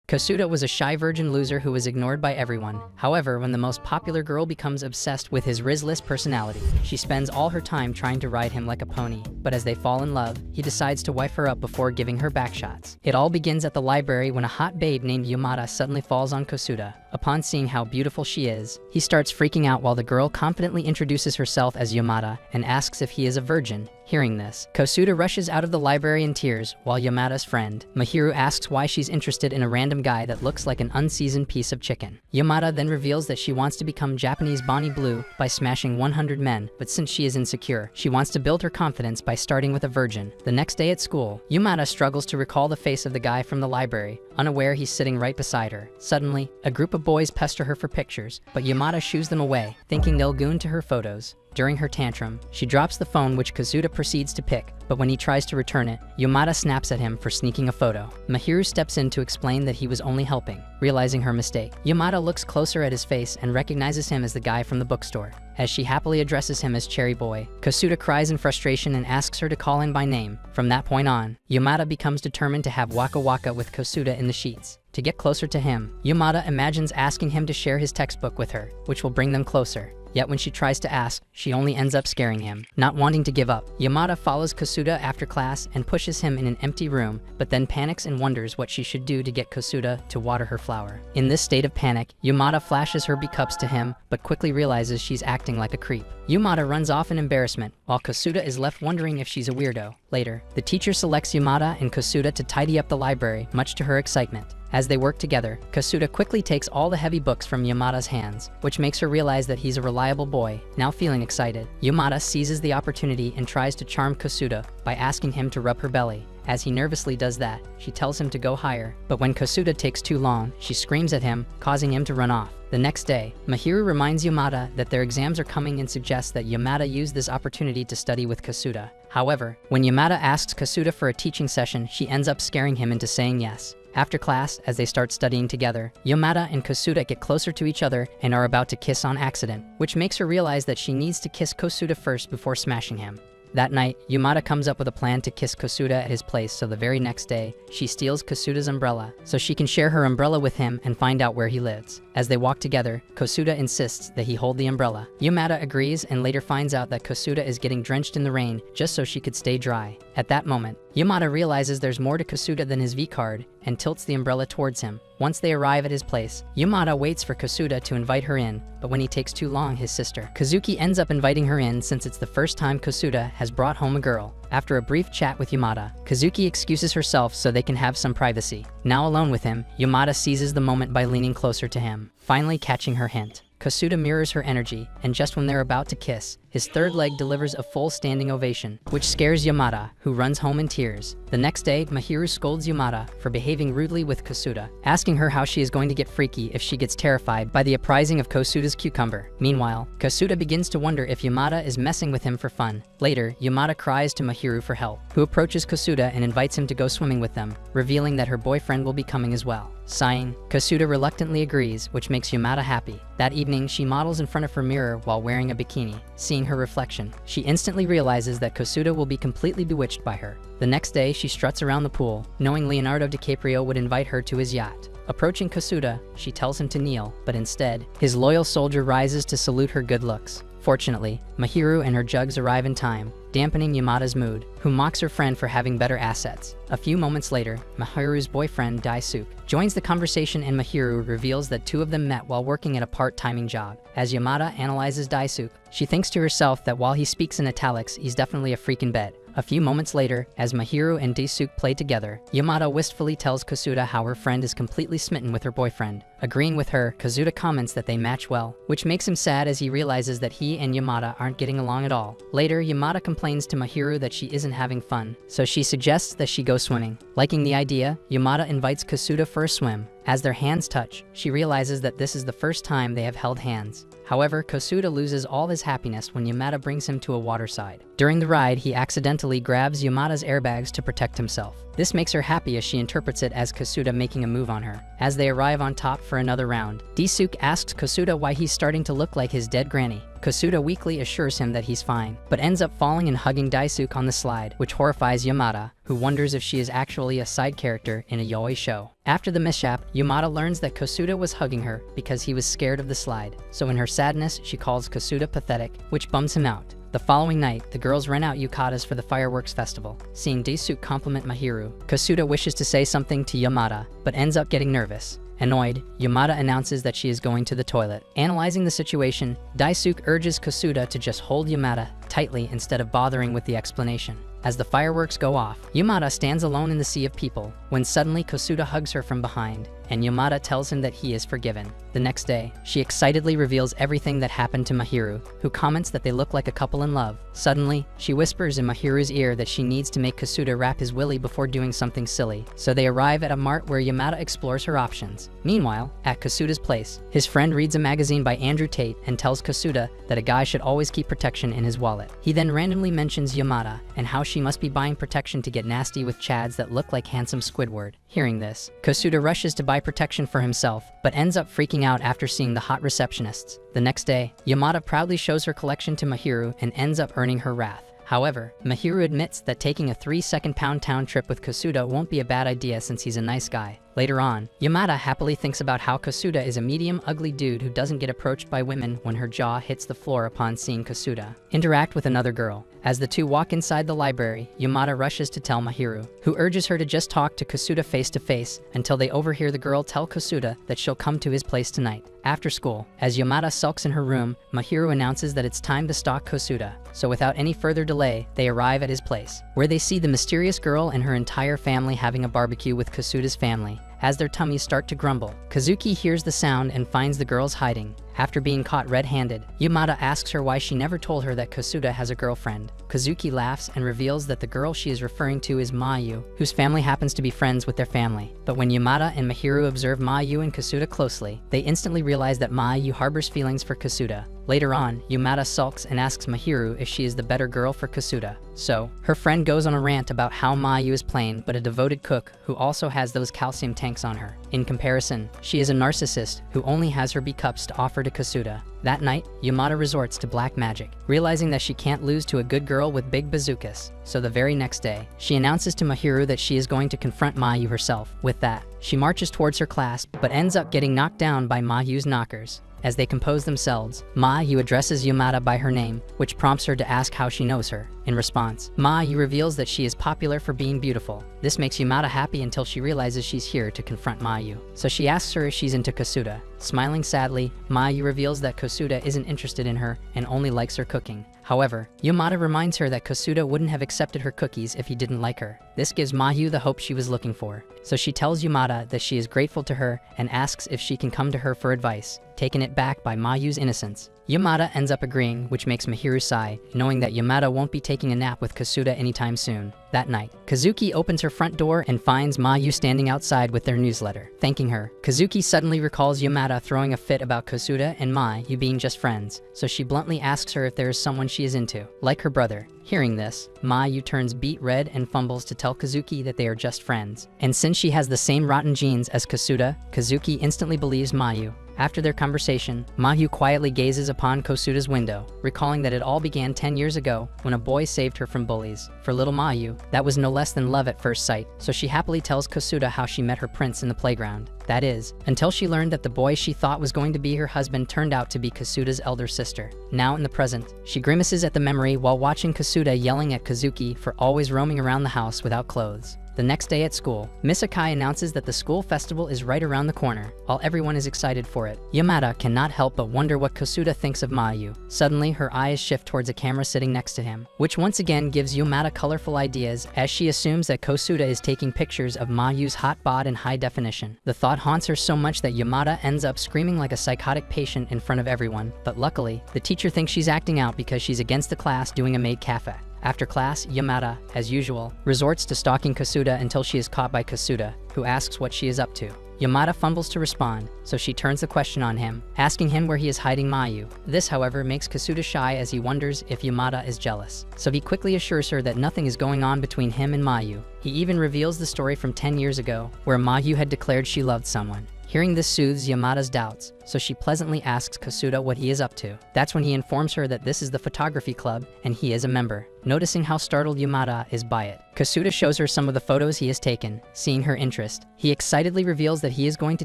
Kosuda was a shy virgin loser who was ignored by everyone. However, when the most popular girl becomes obsessed with his riskless personality, she spends all her time trying to ride him like a pony. But as they fall in love, he decides to wife her up before giving her back shots. It all begins at the library when a hot babe named Yamada suddenly falls on Kosuda. Upon seeing how beautiful she is, he starts freaking out while the girl confidently introduces herself as Yamada and asks if he is a virgin. Hearing this, Kosuda rushes out of the library in tears, while Yamada's friend, Mahiru, asks why she's interested in a random guy that looks like an unseasoned piece of chicken. Yamada then reveals that she wants to become Japanese Bonnie Blue by smashing 100 men, but since she is insecure, she wants to build her confidence by starting with a virgin. The next day at school, Yamada struggles to recall the face of the guy from the library, unaware he's sitting right beside her. Suddenly, a group of boys pester her for pictures, but Yamada shoos them away, thinking they'll goon to her photos. During her tantrum, she drops the phone, which Kosuda proceeds to pick, but when he tries to return it, Yamada snaps at him for sneaking a photo. Mahiru steps in to explain that he was only helping. Realizing her mistake, Yamada looks closer at his face and recognizes him as the guy from the bookstore. As she happily addresses him as Cherry Boy, Kosuda cries in frustration and asks her to call in by name. From that point on, Yamada becomes determined to have Waka Waka with Kosuda in the sheets. To get closer to him, Yamada imagines asking him to share his textbook with her, which will bring them closer. Yet when she tries to ask, she only ends up scaring him. Not wanting to give up, Yamada follows Kosuda after class and pushes him in an empty room, but then panics and wonders what she should do to get Kosuda to water her flower. In this state of panic, Yamada flashes her B-cups to him, but quickly realizes she's acting like a creep. Yamada runs off in embarrassment, while Kosuda is left wondering if she's a weirdo. Later, the teacher selects Yamada and Kosuda to tidy up the library, much to her excitement. As they work together, Kosuda quickly takes all the heavy books from Yamada's hands, which makes her realize that he's a reliable boy. Now feeling excited, Yamada seizes the opportunity and tries to charm Kosuda by asking him to rub her belly. As he nervously does that, she tells him to go higher, but when Kosuda takes too long, she screams at him, causing him to run off. The next day, Mahiru reminds Yamada that their exams are coming and suggests that Yamada use this opportunity to study with Kosuda. However, when Yamada asks Kosuda for a teaching session, she ends up scaring him into saying yes. After class, as they start studying together, Yamada and Kosuda get closer to each other and are about to kiss on accident, which makes her realize that she needs to kiss Kosuda first before smashing him. That night, Yamada comes up with a plan to kiss Kosuda at his place, so the very next day, she steals Kosuda's umbrella so she can share her umbrella with him and find out where he lives. As they walk together, Kosuda insists that he hold the umbrella. Yamada agrees and later finds out that Kosuda is getting drenched in the rain just so she could stay dry. At that moment, Yamada realizes there's more to Kosuda than his V-card and tilts the umbrella towards him. Once they arrive at his place, Yamada waits for Kosuda to invite her in, but when he takes too long, his sister, Kazuki, ends up inviting her in since it's the first time Kosuda has brought home a girl. After a brief chat with Yamada, Kazuki excuses herself so they can have some privacy. Now alone with him, Yamada seizes the moment by leaning closer to him, finally catching her hint. Kosuda mirrors her energy, and just when they're about to kiss, his third leg delivers a full standing ovation, which scares Yamada, who runs home in tears. The next day, Mahiru scolds Yamada for behaving rudely with Kosuda, asking her how she is going to get freaky if she gets terrified by the uprising of Kosuda's cucumber. Meanwhile, Kosuda begins to wonder if Yamada is messing with him for fun. Later, Yamada cries to Mahiru for help, who approaches Kosuda and invites him to go swimming with them, revealing that her boyfriend will be coming as well. Sighing, Kosuda reluctantly agrees, which makes Yamada happy. That evening, she models in front of her mirror while wearing a bikini. Seeing her reflection, she instantly realizes that Kosuda will be completely bewitched by her. The next day, she struts around the pool, knowing Leonardo DiCaprio would invite her to his yacht. Approaching Kosuda, she tells him to kneel, but instead, his loyal soldier rises to salute her good looks. Fortunately, Mahiru and her jugs arrive in time, dampening Yamada's mood, who mocks her friend for having better assets. A few moments later, Mahiru's boyfriend, Daisuke, joins the conversation and Mahiru reveals that two of them met while working at a part-timing job. As Yamada analyzes Daisuke, she thinks to herself that while he speaks in italics, he's definitely a freak in bed. A few moments later, as Mahiru and Daisuke play together, Yamada wistfully tells Kosuda how her friend is completely smitten with her boyfriend. Agreeing with her, Kosuda comments that they match well, which makes him sad as he realizes that he and Yamada aren't getting along at all. Later, Yamada complains to Mahiru that she isn't having fun, so she suggests that she go swimming. Liking the idea, Yamada invites Kosuda for a swim. As their hands touch, she realizes that this is the first time they have held hands. However, Kosuda loses all his happiness when Yamada brings him to a waterside. During the ride, he accidentally grabs Yamada's airbags to protect himself. This makes her happy as she interprets it as Kosuda making a move on her. As they arrive on top for another round. Daisuke asks Kosuda why he's starting to look like his dead granny. Kosuda weakly assures him that he's fine, but ends up falling and hugging Daisuke on the slide, which horrifies Yamada, who wonders if she is actually a side character in a yaoi show. After the mishap, Yamada learns that Kosuda was hugging her because he was scared of the slide, so in her sadness, she calls Kosuda pathetic, which bums him out. The following night, the girls rent out yukatas for the fireworks festival. Seeing Daisuke compliment Mahiru, Kosuda wishes to say something to Yamada, but ends up getting nervous. Annoyed, Yamada announces that she is going to the toilet. Analyzing the situation, Daisuke urges Kosuda to just hold Yamada tightly instead of bothering with the explanation. As the fireworks go off, Yamada stands alone in the sea of people, when suddenly Kosuda hugs her from behind, and Yamada tells him that he is forgiven. The next day, she excitedly reveals everything that happened to Mahiru, who comments that they look like a couple in love. Suddenly, she whispers in Mahiru's ear that she needs to make Kosuda wrap his willy before doing something silly, so they arrive at a mart where Yamada explores her options. Meanwhile, at Kosuda's place, his friend reads a magazine by Andrew Tate and tells Kosuda that a guy should always keep protection in his wallet. He then randomly mentions Yamada and how she must be buying protection to get nasty with chads that look like handsome Squidward. Hearing this, Kosuda rushes to buy protection for himself, but ends up freaking out after seeing the hot receptionists. The next day, Yamada proudly shows her collection to Mahiru and ends up earning her wrath. However, Mahiru admits that taking a 3-second Pound Town trip with Kosuda won't be a bad idea since he's a nice guy. Later on, Yamada happily thinks about how Kosuda is a medium ugly dude who doesn't get approached by women when her jaw hits the floor upon seeing Kosuda interact with another girl. As the two walk inside the library, Yamada rushes to tell Mahiru, who urges her to just talk to Kosuda face to face until they overhear the girl tell Kosuda that she'll come to his place tonight. After school, as Yamada sulks in her room, Mahiru announces that it's time to stalk Kosuda. So without any further delay, they arrive at his place, where they see the mysterious girl and her entire family having a barbecue with Kosuda's family. As their tummies start to grumble, Kazuki hears the sound and finds the girls hiding. After being caught red-handed, Yamada asks her why she never told her that Kosuda has a girlfriend. Kazuki laughs and reveals that the girl she is referring to is Mayu, whose family happens to be friends with their family. But when Yamada and Mahiru observe Mayu and Kosuda closely, they instantly realize that Mayu harbors feelings for Kosuda. Later on, Yamada sulks and asks Mahiru if she is the better girl for Kosuda. So, her friend goes on a rant about how Mayu is plain but a devoted cook who also has those calcium tanks on her. In comparison, she is a narcissist who only has her B-cups to offer to Kosuda. That night, Yamada resorts to black magic, realizing that she can't lose to a good girl with big bazookas. So the very next day, she announces to Mahiru that she is going to confront Mayu herself. With that, she marches towards her class, but ends up getting knocked down by Mayu's knockers. As they compose themselves, Mayu addresses Yamada by her name, which prompts her to ask how she knows her. In response, Mayu reveals that she is popular for being beautiful. This makes Yamada happy until she realizes she's here to confront Mayu. So she asks her if she's into Kosuda. Smiling sadly, Mayu reveals that Kosuda isn't interested in her and only likes her cooking. However, Yamada reminds her that Kosuda wouldn't have accepted her cookies if he didn't like her. This gives Mayu the hope she was looking for. So she tells Yamada that she is grateful to her and asks if she can come to her for advice, taken it back by Mayu's innocence. Yamada ends up agreeing, which makes Mahiru sigh, knowing that Yamada won't be taking a nap with Kosuda anytime soon. That night, Kazuki opens her front door and finds Mayu standing outside with their newsletter. Thanking her, Kazuki suddenly recalls Yamada throwing a fit about Kosuda and Mayu being just friends, so she bluntly asks her if there is someone she is into, like her brother. Hearing this, Mayu turns beet red and fumbles to tell Kazuki that they are just friends. And since she has the same rotten genes as Kosuda, Kazuki instantly believes Mayu. After their conversation, Mayu quietly gazes upon Kosuda's window, recalling that it all began 10 years ago when a boy saved her from bullies. For little Mayu, that was no less than love at first sight, so she happily tells Kosuda how she met her prince in the playground. That is, until she learned that the boy she thought was going to be her husband turned out to be Kosuda's elder sister. Now in the present, she grimaces at the memory while watching Kosuda yelling at Kazuki for always roaming around the house without clothes. The next day at school, Miss Akai announces that the school festival is right around the corner. While everyone is excited for it, Yamada cannot help but wonder what Kosuda thinks of Mayu. Suddenly, her eyes shift towards a camera sitting next to him, which once again gives Yamada colorful ideas as she assumes that Kosuda is taking pictures of Mayu's hot bod in high definition. The thought haunts her so much that Yamada ends up screaming like a psychotic patient in front of everyone, but luckily, the teacher thinks she's acting out because she's against the class doing a maid cafe. After class, Yamada, as usual, resorts to stalking Kosuda until she is caught by Kosuda, who asks what she is up to. Yamada fumbles to respond, so she turns the question on him, asking him where he is hiding Mayu. This, however, makes Kosuda shy as he wonders if Yamada is jealous. So he quickly assures her that nothing is going on between him and Mayu. He even reveals the story from 10 years ago, where Mayu had declared she loved someone. Hearing this soothes Yamada's doubts, so she pleasantly asks Kasuda what he is up to. That's when he informs her that this is the photography club and he is a member. Noticing how startled Yamada is by it, Kasuda shows her some of the photos he has taken. Seeing her interest, he excitedly reveals that he is going to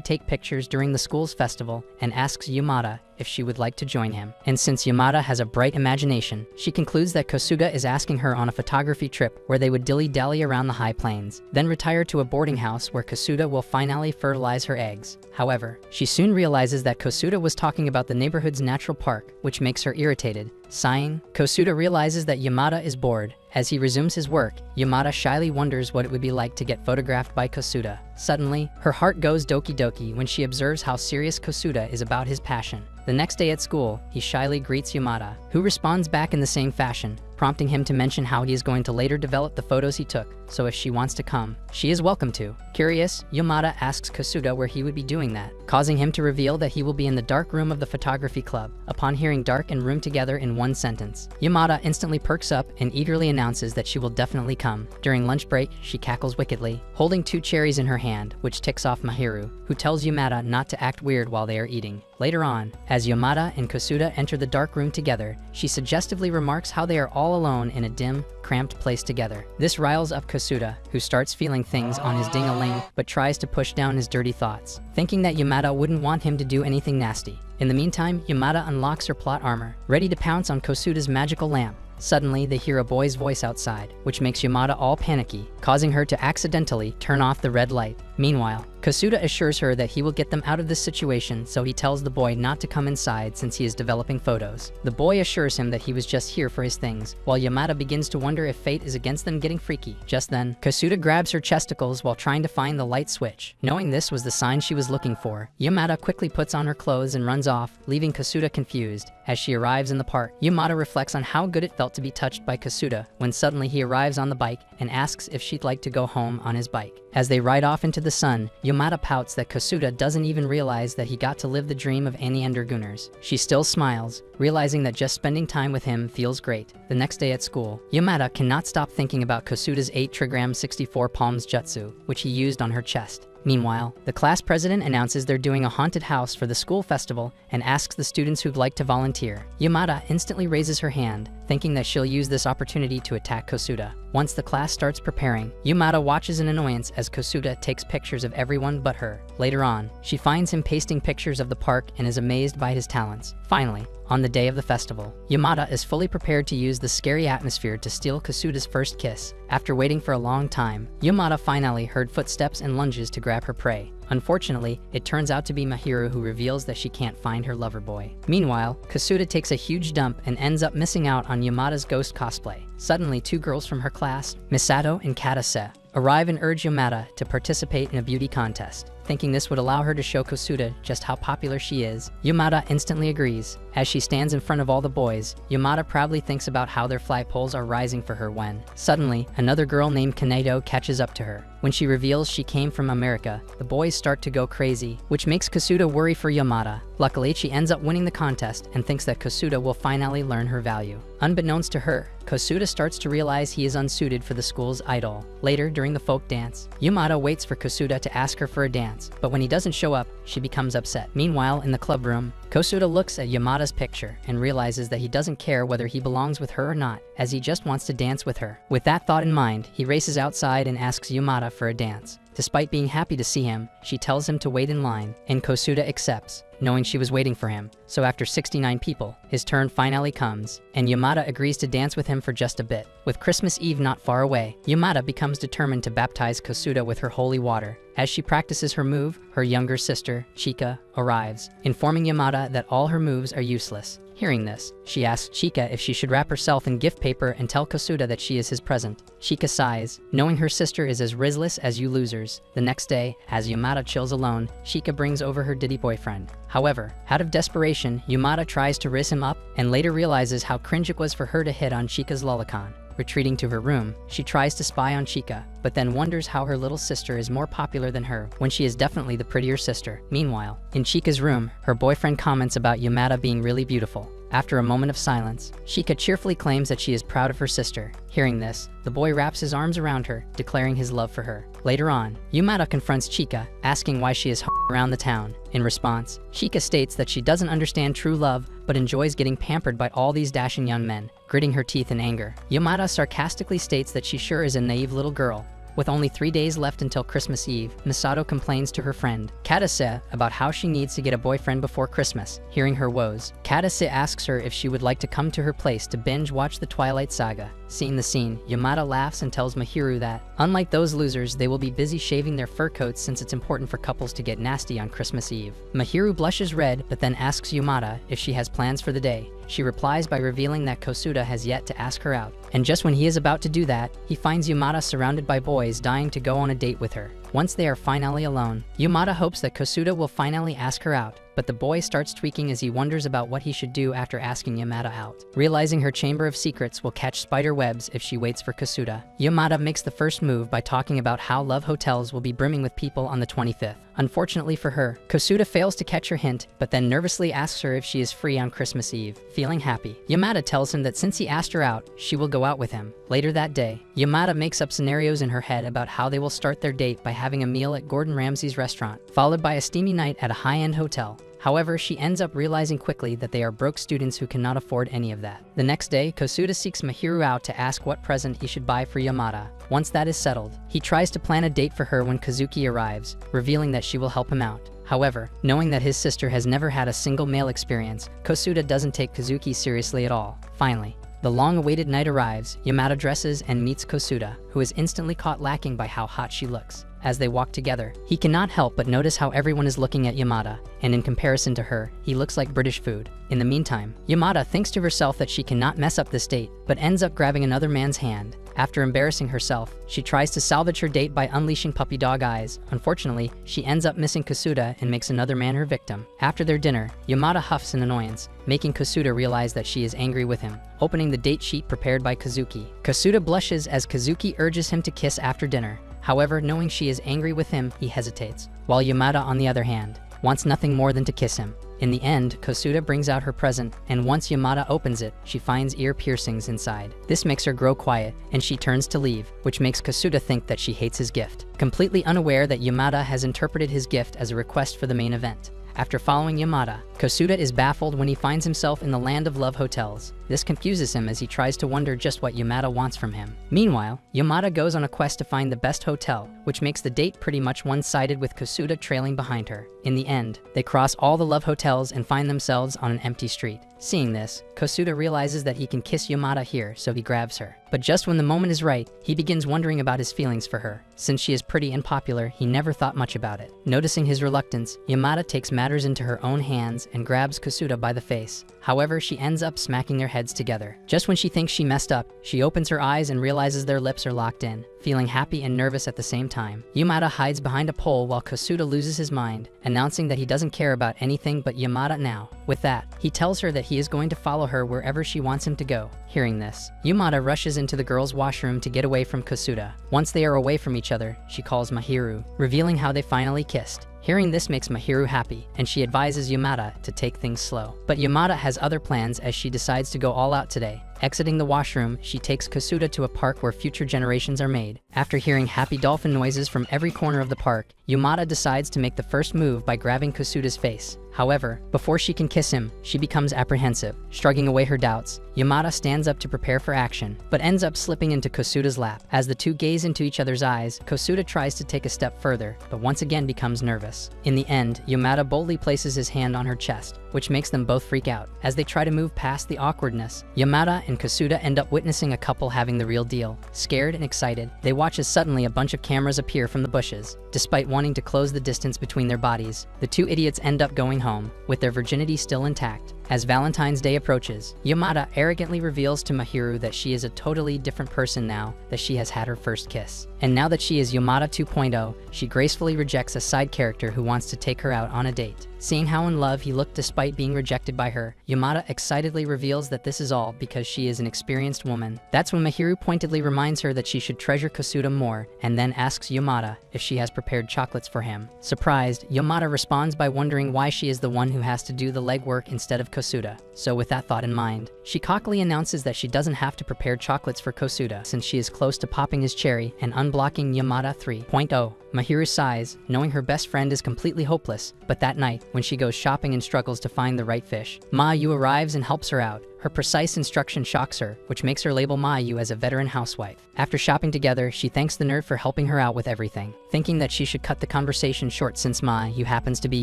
take pictures during the school's festival and asks Yamada if she would like to join him. And since Yamada has a bright imagination, she concludes that Kasuda is asking her on a photography trip where they would dilly-dally around the high plains, then retire to a boarding house where Kasuda will finally fertilize her eggs. However, she soon realizes that Kasuda was talking about the neighborhood's natural park, which makes her irritated. Sighing, Kasuda realizes that Yamada is bored. As he resumes his work, Yamada shyly wonders what it would be like to get photographed by Kasuda. Suddenly, her heart goes doki doki when she observes how serious Kasuda is about his passion. The next day at school, he shyly greets Yamada, who responds back in the same fashion, prompting him to mention how he is going to later develop the photos he took, so if she wants to come, she is welcome to. Curious, Yamada asks Kasuda where he would be doing that, causing him to reveal that he will be in the dark room of the photography club. Upon hearing dark and room together in one sentence, Yamada instantly perks up and eagerly announces that she will definitely come. During lunch break, she cackles wickedly, holding 2 cherries in her hand, which ticks off Mahiru, who tells Yamada not to act weird while they are eating. Later on, as Yamada and Kasuda enter the dark room together, she suggestively remarks how they are all alone in a dim, cramped place together. This riles up Kasuda, who starts feeling things on his ding-a-ling but tries to push down his dirty thoughts, thinking that Yamada wouldn't want him to do anything nasty. In the meantime, Yamada unlocks her plot armor, ready to pounce on Kasuda's magical lamp. Suddenly, they hear a boy's voice outside, which makes Yamada all panicky, causing her to accidentally turn off the red light. Meanwhile, Kasuda assures her that he will get them out of this situation, so he tells the boy not to come inside since he is developing photos. The boy assures him that he was just here for his things, while Yamada begins to wonder if fate is against them getting freaky. Just then, Kasuda grabs her chesticles while trying to find the light switch. Knowing this was the sign she was looking for, Yamada quickly puts on her clothes and runs off, leaving Kasuda confused. As she arrives in the park, Yamada reflects on how good it felt to be touched by Kasuda when suddenly he arrives on the bike and asks if she'd like to go home on his bike. As they ride off into the sun, Yamada pouts that Kasuda doesn't even realize that he got to live the dream of any Enderguners. She still smiles, realizing that just spending time with him feels great. The next day at school, Yamada cannot stop thinking about Kasuda's 8-trigram 64 palms jutsu, which he used on her chest. Meanwhile, the class president announces they're doing a haunted house for the school festival and asks the students who'd like to volunteer. Yamada instantly raises her hand, thinking that she'll use this opportunity to attack Kasuda. Once the class starts preparing, Yamada watches in annoyance as Kasuda takes pictures of everyone but her. Later on, she finds him pasting pictures of the park and is amazed by his talents. Finally, on the day of the festival, Yamada is fully prepared to use the scary atmosphere to steal Kasuda's first kiss. After waiting for a long time, Yamada finally heard footsteps and lunges to grab her prey. Unfortunately, it turns out to be Mahiru who reveals that she can't find her lover boy. Meanwhile, Kasuda takes a huge dump and ends up missing out on Yamada's ghost cosplay. Suddenly, 2 girls from her class, Misato and Katase, arrive and urge Yamada to participate in a beauty contest. Thinking this would allow her to show Kasuda just how popular she is, Yamada instantly agrees. As she stands in front of all the boys, Yamada proudly thinks about how their flagpoles are rising for her when, suddenly, another girl named Kanedo catches up to her. When she reveals she came from America, the boys start to go crazy, which makes Kasuda worry for Yamada. Luckily, she ends up winning the contest and thinks that Kasuda will finally learn her value. Unbeknownst to her, Kasuda starts to realize he is unsuited for the school's idol. Later, during the folk dance, Yamada waits for Kasuda to ask her for a dance, but when he doesn't show up, she becomes upset. Meanwhile, in the club room, Kasuda looks at Yamada's picture and realizes that he doesn't care whether he belongs with her or not, as he just wants to dance with her. With that thought in mind, he races outside and asks Yamada for a dance. Despite being happy to see him, she tells him to wait in line, and Kasuda accepts, knowing she was waiting for him. So after 69 people, his turn finally comes, and Yamada agrees to dance with him for just a bit. With Christmas Eve not far away, Yamada becomes determined to baptize Kasuda with her holy water. As she practices her move, her younger sister, Chika, arrives, informing Yamada that all her moves are useless. Hearing this, she asks Chika if she should wrap herself in gift paper and tell Kasuda that she is his present. Chika sighs, knowing her sister is as risless as you losers. The next day, as Yamada chills alone, Chika brings over her ditty boyfriend. However, out of desperation, Yamada tries to riz him up and later realizes how cringe it was for her to hit on Chika's lolicon. Retreating to her room, she tries to spy on Chika, but then wonders how her little sister is more popular than her when she is definitely the prettier sister. Meanwhile, in Chika's room, her boyfriend comments about Yamada being really beautiful. After a moment of silence, Shika cheerfully claims that she is proud of her sister. Hearing this, the boy wraps his arms around her, declaring his love for her. Later on, Yumata confronts Chika, asking why she is around the town. In response, Chika states that she doesn't understand true love, but enjoys getting pampered by all these dashing young men, gritting her teeth in anger. Yumata sarcastically states that she sure is a naive little girl. With only 3 days left until Christmas Eve, Misato complains to her friend, Katase, about how she needs to get a boyfriend before Christmas. Hearing her woes, Katase asks her if she would like to come to her place to binge watch the Twilight Saga. Seeing the scene, Yamada laughs and tells Mahiru that, unlike those losers, they will be busy shaving their fur coats since it's important for couples to get nasty on Christmas Eve. Mahiru blushes red, but then asks Yamada if she has plans for the day. She replies by revealing that Kosuda has yet to ask her out. And just when he is about to do that, he finds Yamada surrounded by boys dying to go on a date with her. Once they are finally alone, Yamada hopes that Kosuda will finally ask her out, but the boy starts tweaking as he wonders about what he should do after asking Yamada out. Realizing her chamber of secrets will catch spider webs if she waits for Kosuda, Yamada makes the first move by talking about how love hotels will be brimming with people on the 25th. Unfortunately for her, Kosuda fails to catch her hint, but then nervously asks her if she is free on Christmas Eve. Feeling happy, Yamada tells him that since he asked her out, she will go out with him. Later that day, Yamada makes up scenarios in her head about how they will start their date by having a meal at Gordon Ramsay's restaurant, followed by a steamy night at a high-end hotel. However, she ends up realizing quickly that they are broke students who cannot afford any of that. The next day, Kosuda seeks Mahiru out to ask what present he should buy for Yamada. Once that is settled, he tries to plan a date for her when Kazuki arrives, revealing that she will help him out. However, knowing that his sister has never had a single male experience, Kosuda doesn't take Kazuki seriously at all. Finally, the long-awaited night arrives. Yamada dresses and meets Kosuda, who is instantly caught lacking by how hot she looks. As they walk together, he cannot help but notice how everyone is looking at Yamada, and in comparison to her, he looks like British food. In the meantime, Yamada thinks to herself that she cannot mess up this date, but ends up grabbing another man's hand. After embarrassing herself, she tries to salvage her date by unleashing puppy dog eyes. Unfortunately, she ends up missing Kosuda and makes another man her victim. After their dinner, Yamada huffs in annoyance, making Kosuda realize that she is angry with him, opening the date sheet prepared by Kazuki. Kosuda blushes as Kazuki urges him to kiss after dinner. However, knowing she is angry with him, he hesitates, while Yamada, on the other hand, wants nothing more than to kiss him. In the end, Kosuda brings out her present, and once Yamada opens it, she finds ear piercings inside. This makes her grow quiet, and she turns to leave, which makes Kosuda think that she hates his gift, completely unaware that Yamada has interpreted his gift as a request for the main event. After following Yamada, Kosuda is baffled when he finds himself in the land of love hotels. This confuses him as he tries to wonder just what Yamada wants from him. Meanwhile, Yamada goes on a quest to find the best hotel, which makes the date pretty much one-sided with Kosuda trailing behind her. In the end, they cross all the love hotels and find themselves on an empty street. Seeing this, Kosuda realizes that he can kiss Yamada here, so he grabs her. But just when the moment is right, he begins wondering about his feelings for her. Since she is pretty and popular, he never thought much about it. Noticing his reluctance, Yamada takes matters into her own hands and grabs Kosuda by the face. However, she ends up smacking their heads together. Just when she thinks she messed up, she opens her eyes and realizes their lips are locked in. Feeling happy and nervous at the same time, Yamada hides behind a pole while Kosuda loses his mind, announcing that he doesn't care about anything but Yamada now. With that, he tells her that he is going to follow her wherever she wants him to go. Hearing this, Yamada rushes into the girls' washroom to get away from Kosuda. Once they are away from each other, she calls Mahiru, revealing how they finally kissed. Hearing this makes Mahiru happy, and she advises Yamada to take things slow. But Yamada has other plans as she decides to go all out today. Exiting the washroom, she takes Kosuda to a park where future generations are made. After hearing happy dolphin noises from every corner of the park, Yamada decides to make the first move by grabbing Kosuda's face. However, before she can kiss him, she becomes apprehensive. Shrugging away her doubts, Yamada stands up to prepare for action, but ends up slipping into Kosuda's lap. As the two gaze into each other's eyes, Kosuda tries to take a step further, but once again becomes nervous. In the end, Yamada boldly places his hand on her chest, which makes them both freak out. As they try to move past the awkwardness, Yamada and Kosuda end up witnessing a couple having the real deal. Scared and excited, they watch as suddenly a bunch of cameras appear from the bushes. Despite wanting to close the distance between their bodies, the two idiots end up going home, with their virginity still intact. As Valentine's Day approaches, Yamada arrogantly reveals to Mahiru that she is a totally different person now that she has had her first kiss. And now that she is Yamada 2.0, she gracefully rejects a side character who wants to take her out on a date. Seeing how in love he looked despite being rejected by her, Yamada excitedly reveals that this is all because she is an experienced woman. That's when Mahiru pointedly reminds her that she should treasure Kosuda more, and then asks Yamada if she has prepared chocolates for him. Surprised, Yamada responds by wondering why she is the one who has to do the legwork instead of Kosuda. So with that thought in mind, she cockily announces that she doesn't have to prepare chocolates for Kosuda since she is close to popping his cherry and unblocking Yamada 3.0. Mahiru sighs, knowing her best friend is completely hopeless, but that night, when she goes shopping and struggles to find the right fish, Mayu arrives and helps her out. Her precise instruction shocks her, which makes her label Mayu as a veteran housewife. After shopping together, she thanks the nerd for helping her out with everything, thinking that she should cut the conversation short since Mayu happens to be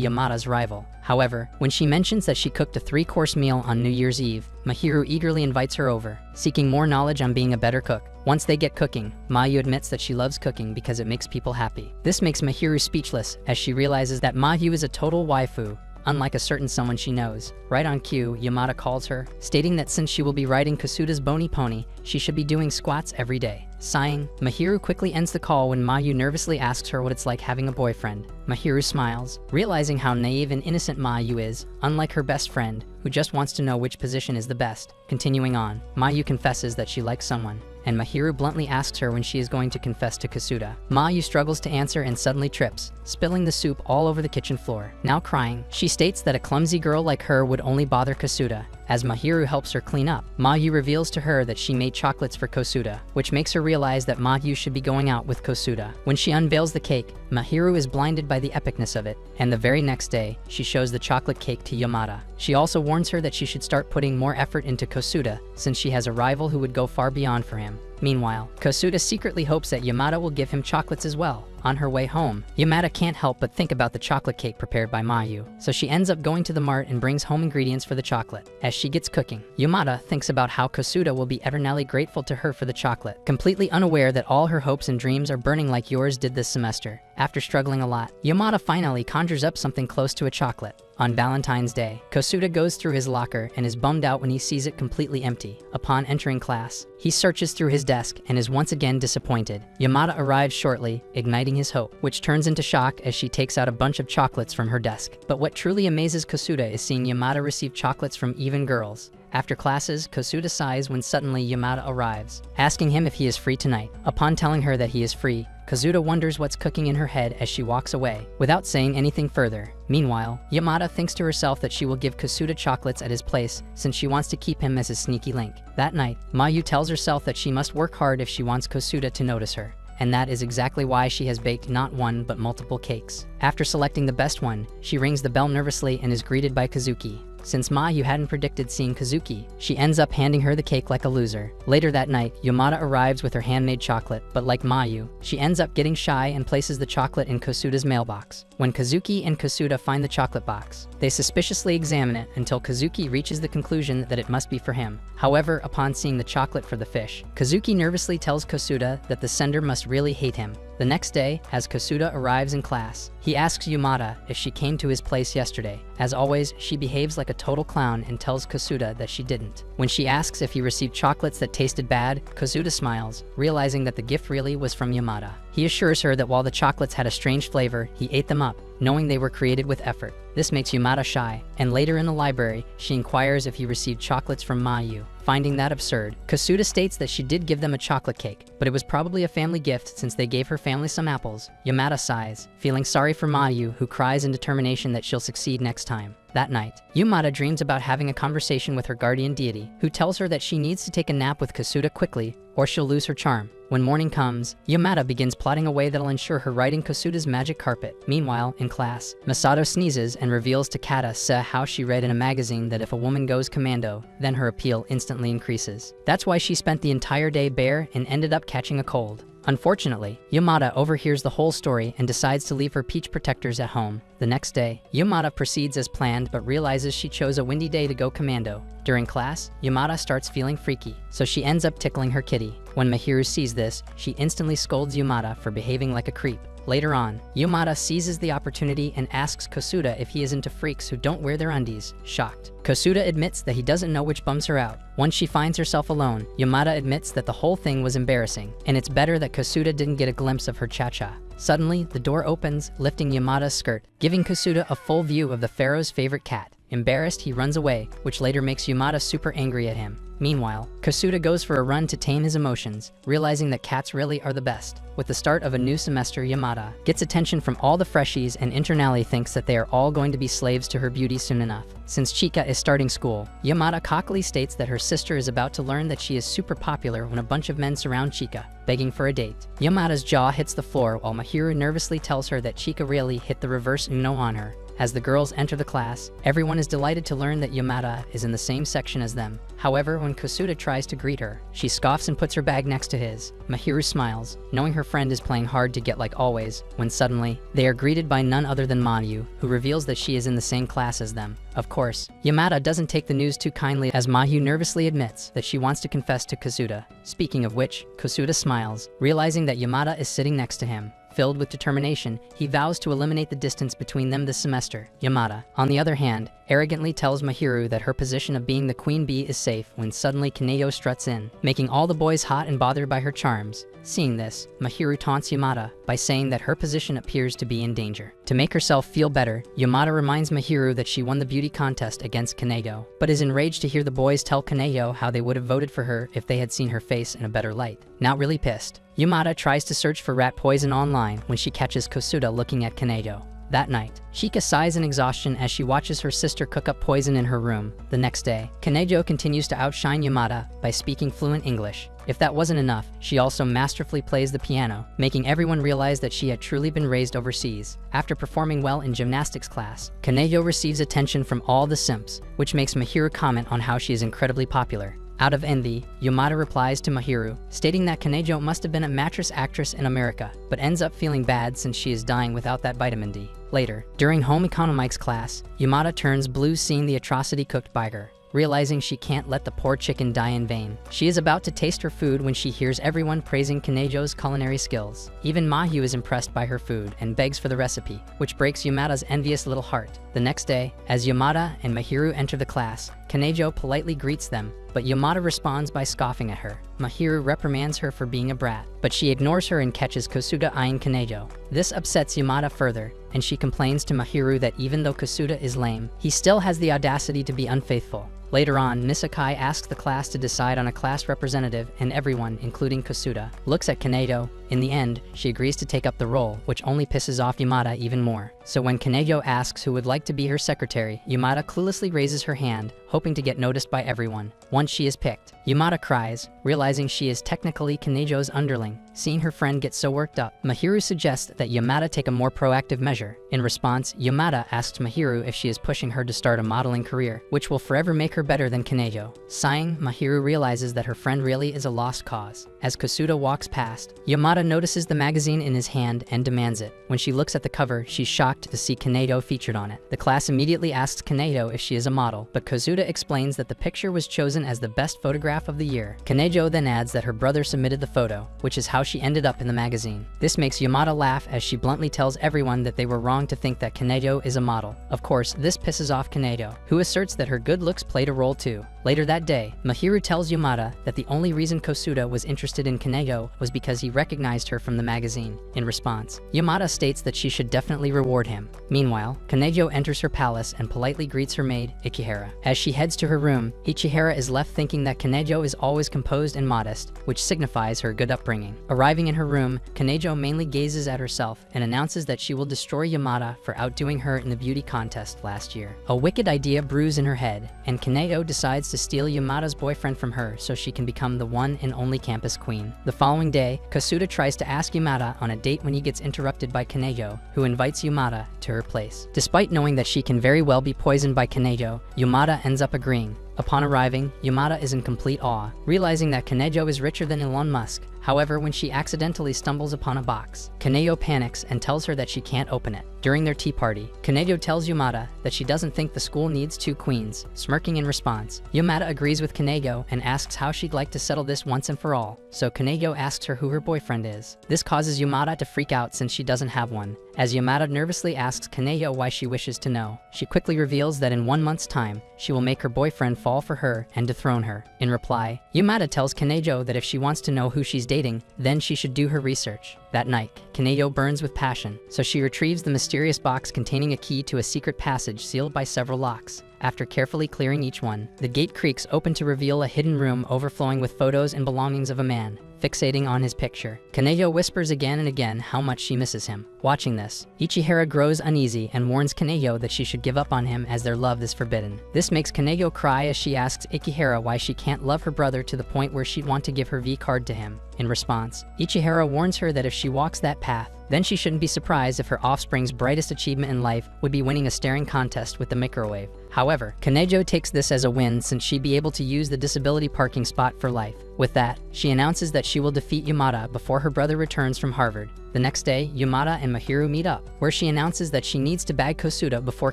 Yamada's rival. However, when she mentions that she cooked a 3-course meal on New Year's Eve, Mahiru eagerly invites her over, seeking more knowledge on being a better cook. Once they get cooking, Mayu admits that she loves cooking because it makes people happy. This makes Mahiru speechless as she realizes that Mayu is a total waifu, unlike a certain someone she knows. Right on cue, Yamada calls her, stating that since she will be riding Kosuda's bony pony, she should be doing squats every day. Sighing, Mahiru quickly ends the call when Mayu nervously asks her what it's like having a boyfriend. Mahiru smiles, realizing how naive and innocent Mayu is, unlike her best friend, who just wants to know which position is the best. Continuing on, Mayu confesses that she likes someone, and Mahiru bluntly asks her when she is going to confess to Kosuda. Mayu struggles to answer and suddenly trips, spilling the soup all over the kitchen floor. Now crying, she states that a clumsy girl like her would only bother Kosuda. As Mahiru helps her clean up, Mayu reveals to her that she made chocolates for Kosuda, which makes her realize that Mayu should be going out with Kosuda. When she unveils the cake, Mahiru is blinded by the epicness of it, and the very next day, she shows the chocolate cake to Yamada. She also warns her that she should start putting more effort into Kosuda, since she has a rival who would go far beyond for him. Meanwhile, Kosuda secretly hopes that Yamada will give him chocolates as well. On her way home, Yamada can't help but think about the chocolate cake prepared by Mayu, so she ends up going to the mart and brings home ingredients for the chocolate. As she gets cooking, Yamada thinks about how Kosuda will be eternally grateful to her for the chocolate, completely unaware that all her hopes and dreams are burning like yours did this semester. After struggling a lot, Yamada finally conjures up something close to a chocolate. On Valentine's Day, Kosuda goes through his locker and is bummed out when he sees it completely empty. Upon entering class, he searches through his desk and is once again disappointed. Yamada arrives shortly, igniting his hope, which turns into shock as she takes out a bunch of chocolates from her desk. But what truly amazes Kosuda is seeing Yamada receive chocolates from even girls. After classes, Kosuda sighs when suddenly Yamada arrives, asking him if he is free tonight. Upon telling her that he is free, Kosuda wonders what's cooking in her head as she walks away, without saying anything further. Meanwhile, Yamada thinks to herself that she will give Kosuda chocolates at his place since she wants to keep him as his sneaky link. That night, Mayu tells herself that she must work hard if she wants Kosuda to notice her. And that is exactly why she has baked not one but multiple cakes. After selecting the best one, she rings the bell nervously and is greeted by Kazuki. Since Mayu hadn't predicted seeing Kazuki, she ends up handing her the cake like a loser. Later that night, Yamada arrives with her handmade chocolate, but like Mayu, she ends up getting shy and places the chocolate in Kosuda's mailbox. When Kazuki and Kosuda find the chocolate box, they suspiciously examine it until Kazuki reaches the conclusion that it must be for him. However, upon seeing the chocolate for the fish, Kazuki nervously tells Kosuda that the sender must really hate him. The next day, as Kosuda arrives in class, he asks Yamada if she came to his place yesterday. As always, she behaves like a total clown and tells Kosuda that she didn't. When she asks if he received chocolates that tasted bad, Kosuda smiles, realizing that the gift really was from Yamada. He assures her that while the chocolates had a strange flavor, he ate them up, knowing they were created with effort. This makes Yamada shy, and later in the library, she inquires if he received chocolates from Mayu. Finding that absurd, Kosuda states that she did give them a chocolate cake, but it was probably a family gift since they gave her family some apples. Yamada sighs, feeling sorry for Mayu, who cries in determination that she'll succeed next time. That night, Yamada dreams about having a conversation with her guardian deity, who tells her that she needs to take a nap with Kosuda quickly, or she'll lose her charm. When morning comes, Yamada begins plotting a way that'll ensure her riding Kosuda's magic carpet. Meanwhile, in class, Masato sneezes and reveals to Kata how she read in a magazine that if a woman goes commando, then her appeal instantly increases. That's why she spent the entire day bare and ended up catching a cold. Unfortunately, Yamada overhears the whole story and decides to leave her peach protectors at home. The next day, Yamada proceeds as planned but realizes she chose a windy day to go commando. During class, Yamada starts feeling freaky, so she ends up tickling her kitty. When Mahiru sees this, she instantly scolds Yamada for behaving like a creep. Later on, Yamada seizes the opportunity and asks Kosuda if he is into freaks who don't wear their undies. Shocked, Kosuda admits that he doesn't know which bums her out. Once she finds herself alone, Yamada admits that the whole thing was embarrassing, and it's better that Kosuda didn't get a glimpse of her cha-cha. Suddenly, the door opens, lifting Yamada's skirt, giving Kosuda a full view of the pharaoh's favorite cat. Embarrassed, he runs away, which later makes Yamada super angry at him. Meanwhile, Kosuda goes for a run to tame his emotions, realizing that cats really are the best. With the start of a new semester, Yamada gets attention from all the freshies and internally thinks that they are all going to be slaves to her beauty soon enough. Since Chika is starting school, Yamada cockily states that her sister is about to learn that she is super popular when a bunch of men surround Chika, begging for a date. Yamada's jaw hits the floor while Mahiru nervously tells her that Chika really hit the reverse Uno on her. As the girls enter the class, everyone is delighted to learn that Yamada is in the same section as them. However, when Kosuda tries to greet her, she scoffs and puts her bag next to his. Mahiru smiles, knowing her friend is playing hard to get like always, when suddenly, they are greeted by none other than Mayu, who reveals that she is in the same class as them. Of course, Yamada doesn't take the news too kindly as Mayu nervously admits that she wants to confess to Kosuda. Speaking of which, Kosuda smiles, realizing that Yamada is sitting next to him. Filled with determination, he vows to eliminate the distance between them this semester. Yamada, on the other hand, arrogantly tells Mahiru that her position of being the queen bee is safe when suddenly Kaneyo struts in, making all the boys hot and bothered by her charms. Seeing this, Mahiru taunts Yamada by saying that her position appears to be in danger. To make herself feel better, Yamada reminds Mahiru that she won the beauty contest against Kaneyo, but is enraged to hear the boys tell Kaneyo how they would have voted for her if they had seen her face in a better light. Not really pissed, Yamada tries to search for rat poison online when she catches Kosuda looking at Kaneyo. That night, Chika sighs in exhaustion as she watches her sister cook up poison in her room. The next day, Kanejo continues to outshine Yamada by speaking fluent English. If that wasn't enough, she also masterfully plays the piano, making everyone realize that she had truly been raised overseas. After performing well in gymnastics class, Kanejo receives attention from all the simps, which makes Mahiru comment on how she is incredibly popular. Out of envy, Yamada replies to Mahiru, stating that Kanejo must have been a mattress actress in America, but ends up feeling bad since she is dying without that vitamin D. Later, during home economics class, Yamada turns blue seeing the atrocity cooked by her. Realizing she can't let the poor chicken die in vain, she is about to taste her food when she hears everyone praising Kanejo's culinary skills. Even Mayu is impressed by her food and begs for the recipe, which breaks Yamada's envious little heart. The next day, as Yamada and Mahiru enter the class, Kanejo politely greets them, but Yamada responds by scoffing at her. Mahiru reprimands her for being a brat, but she ignores her and catches Kosuda eyeing Kanejo. This upsets Yamada further, and she complains to Mahiru that even though Kosuda is lame, he still has the audacity to be unfaithful. Later on, Misakai asks the class to decide on a class representative, and everyone, including Kosuda, looks at Kanejo. In the end, she agrees to take up the role, which only pisses off Yamada even more. So when Kanejo asks who would like to be her secretary, Yamada cluelessly raises her hand, hoping to get noticed by everyone. Once she is picked, Yamada cries, realizing she is technically Kanejo's underling. Seeing her friend get so worked up, Mahiru suggests that Yamada take a more proactive measure. In response, Yamada asks Mahiru if she is pushing her to start a modeling career, which will forever make her better than Kanejo. Sighing, Mahiru realizes that her friend really is a lost cause. As Kosuda walks past, Yamada notices the magazine in his hand and demands it. When she looks at the cover, she's shocked to see Kanejo featured on it. The class immediately asks Kanejo if she is a model, but Kosuda explains that the picture was chosen as the best photograph of the year. Kanejo then adds that her brother submitted the photo, which is how she ended up in the magazine. This makes Yamada laugh as she bluntly tells everyone that they were wrong to think that Kanejo is a model. Of course, this pisses off Kanejo, who asserts that her good looks played a role too. Later that day, Mahiru tells Yamada that the only reason Kosuda was interested in Kanejo was because he recognized her from the magazine. In response, Yamada states that she should definitely reward him. Meanwhile, Kanejo enters her palace and politely greets her maid, Ichihara. As she heads to her room, Ichihara is left thinking that Kanejo is always composed and modest, which signifies her good upbringing. Arriving in her room, Kanejo mainly gazes at herself and announces that she will destroy Yamada for outdoing her in the beauty contest last year. A wicked idea brews in her head, and Kanejo decides to steal Yamada's boyfriend from her so she can become the one and only campus queen. The following day, Kosuda tries to ask Yamada on a date when he gets interrupted by Kanejo, who invites Yamada to her place. Despite knowing that she can very well be poisoned by Kanejo, Yamada ends up agreeing. Upon arriving, Yamada is in complete awe, realizing that Kanejo is richer than Elon Musk. However, when she accidentally stumbles upon a box, Kanejo panics and tells her that she can't open it. During their tea party, Kanejo tells Yamada that she doesn't think the school needs two queens. Smirking in response, Yamada agrees with Kanejo and asks how she'd like to settle this once and for all. So Kanejo asks her who her boyfriend is. This causes Yamada to freak out since she doesn't have one. As Yamada nervously asks Kanejo why she wishes to know, she quickly reveals that in 1 month's time, she will make her boyfriend fall for her and dethrone her. In reply, Yamada tells Kanejo that if she wants to know who she's dating, then she should do her research. That night, Kaneyo burns with passion, so she retrieves the mysterious box containing a key to a secret passage sealed by several locks. After carefully clearing each one, the gate creaks open to reveal a hidden room overflowing with photos and belongings of a man. Fixating on his picture, Kaneyo whispers again and again how much she misses him. Watching this, Ichihara grows uneasy and warns Kaneyo that she should give up on him as their love is forbidden. This makes Kaneyo cry as she asks Ichihara why she can't love her brother to the point where she'd want to give her V card to him. In response, Ichihara warns her that if she walks that path, then she shouldn't be surprised if her offspring's brightest achievement in life would be winning a staring contest with the microwave. However, Kaneyo takes this as a win since she'd be able to use the disability parking spot for life. With that, she announces that she will defeat Yamada before her brother returns from Harvard. The next day, Yamada and Mahiru meet up, where she announces that she needs to bag Kosuda before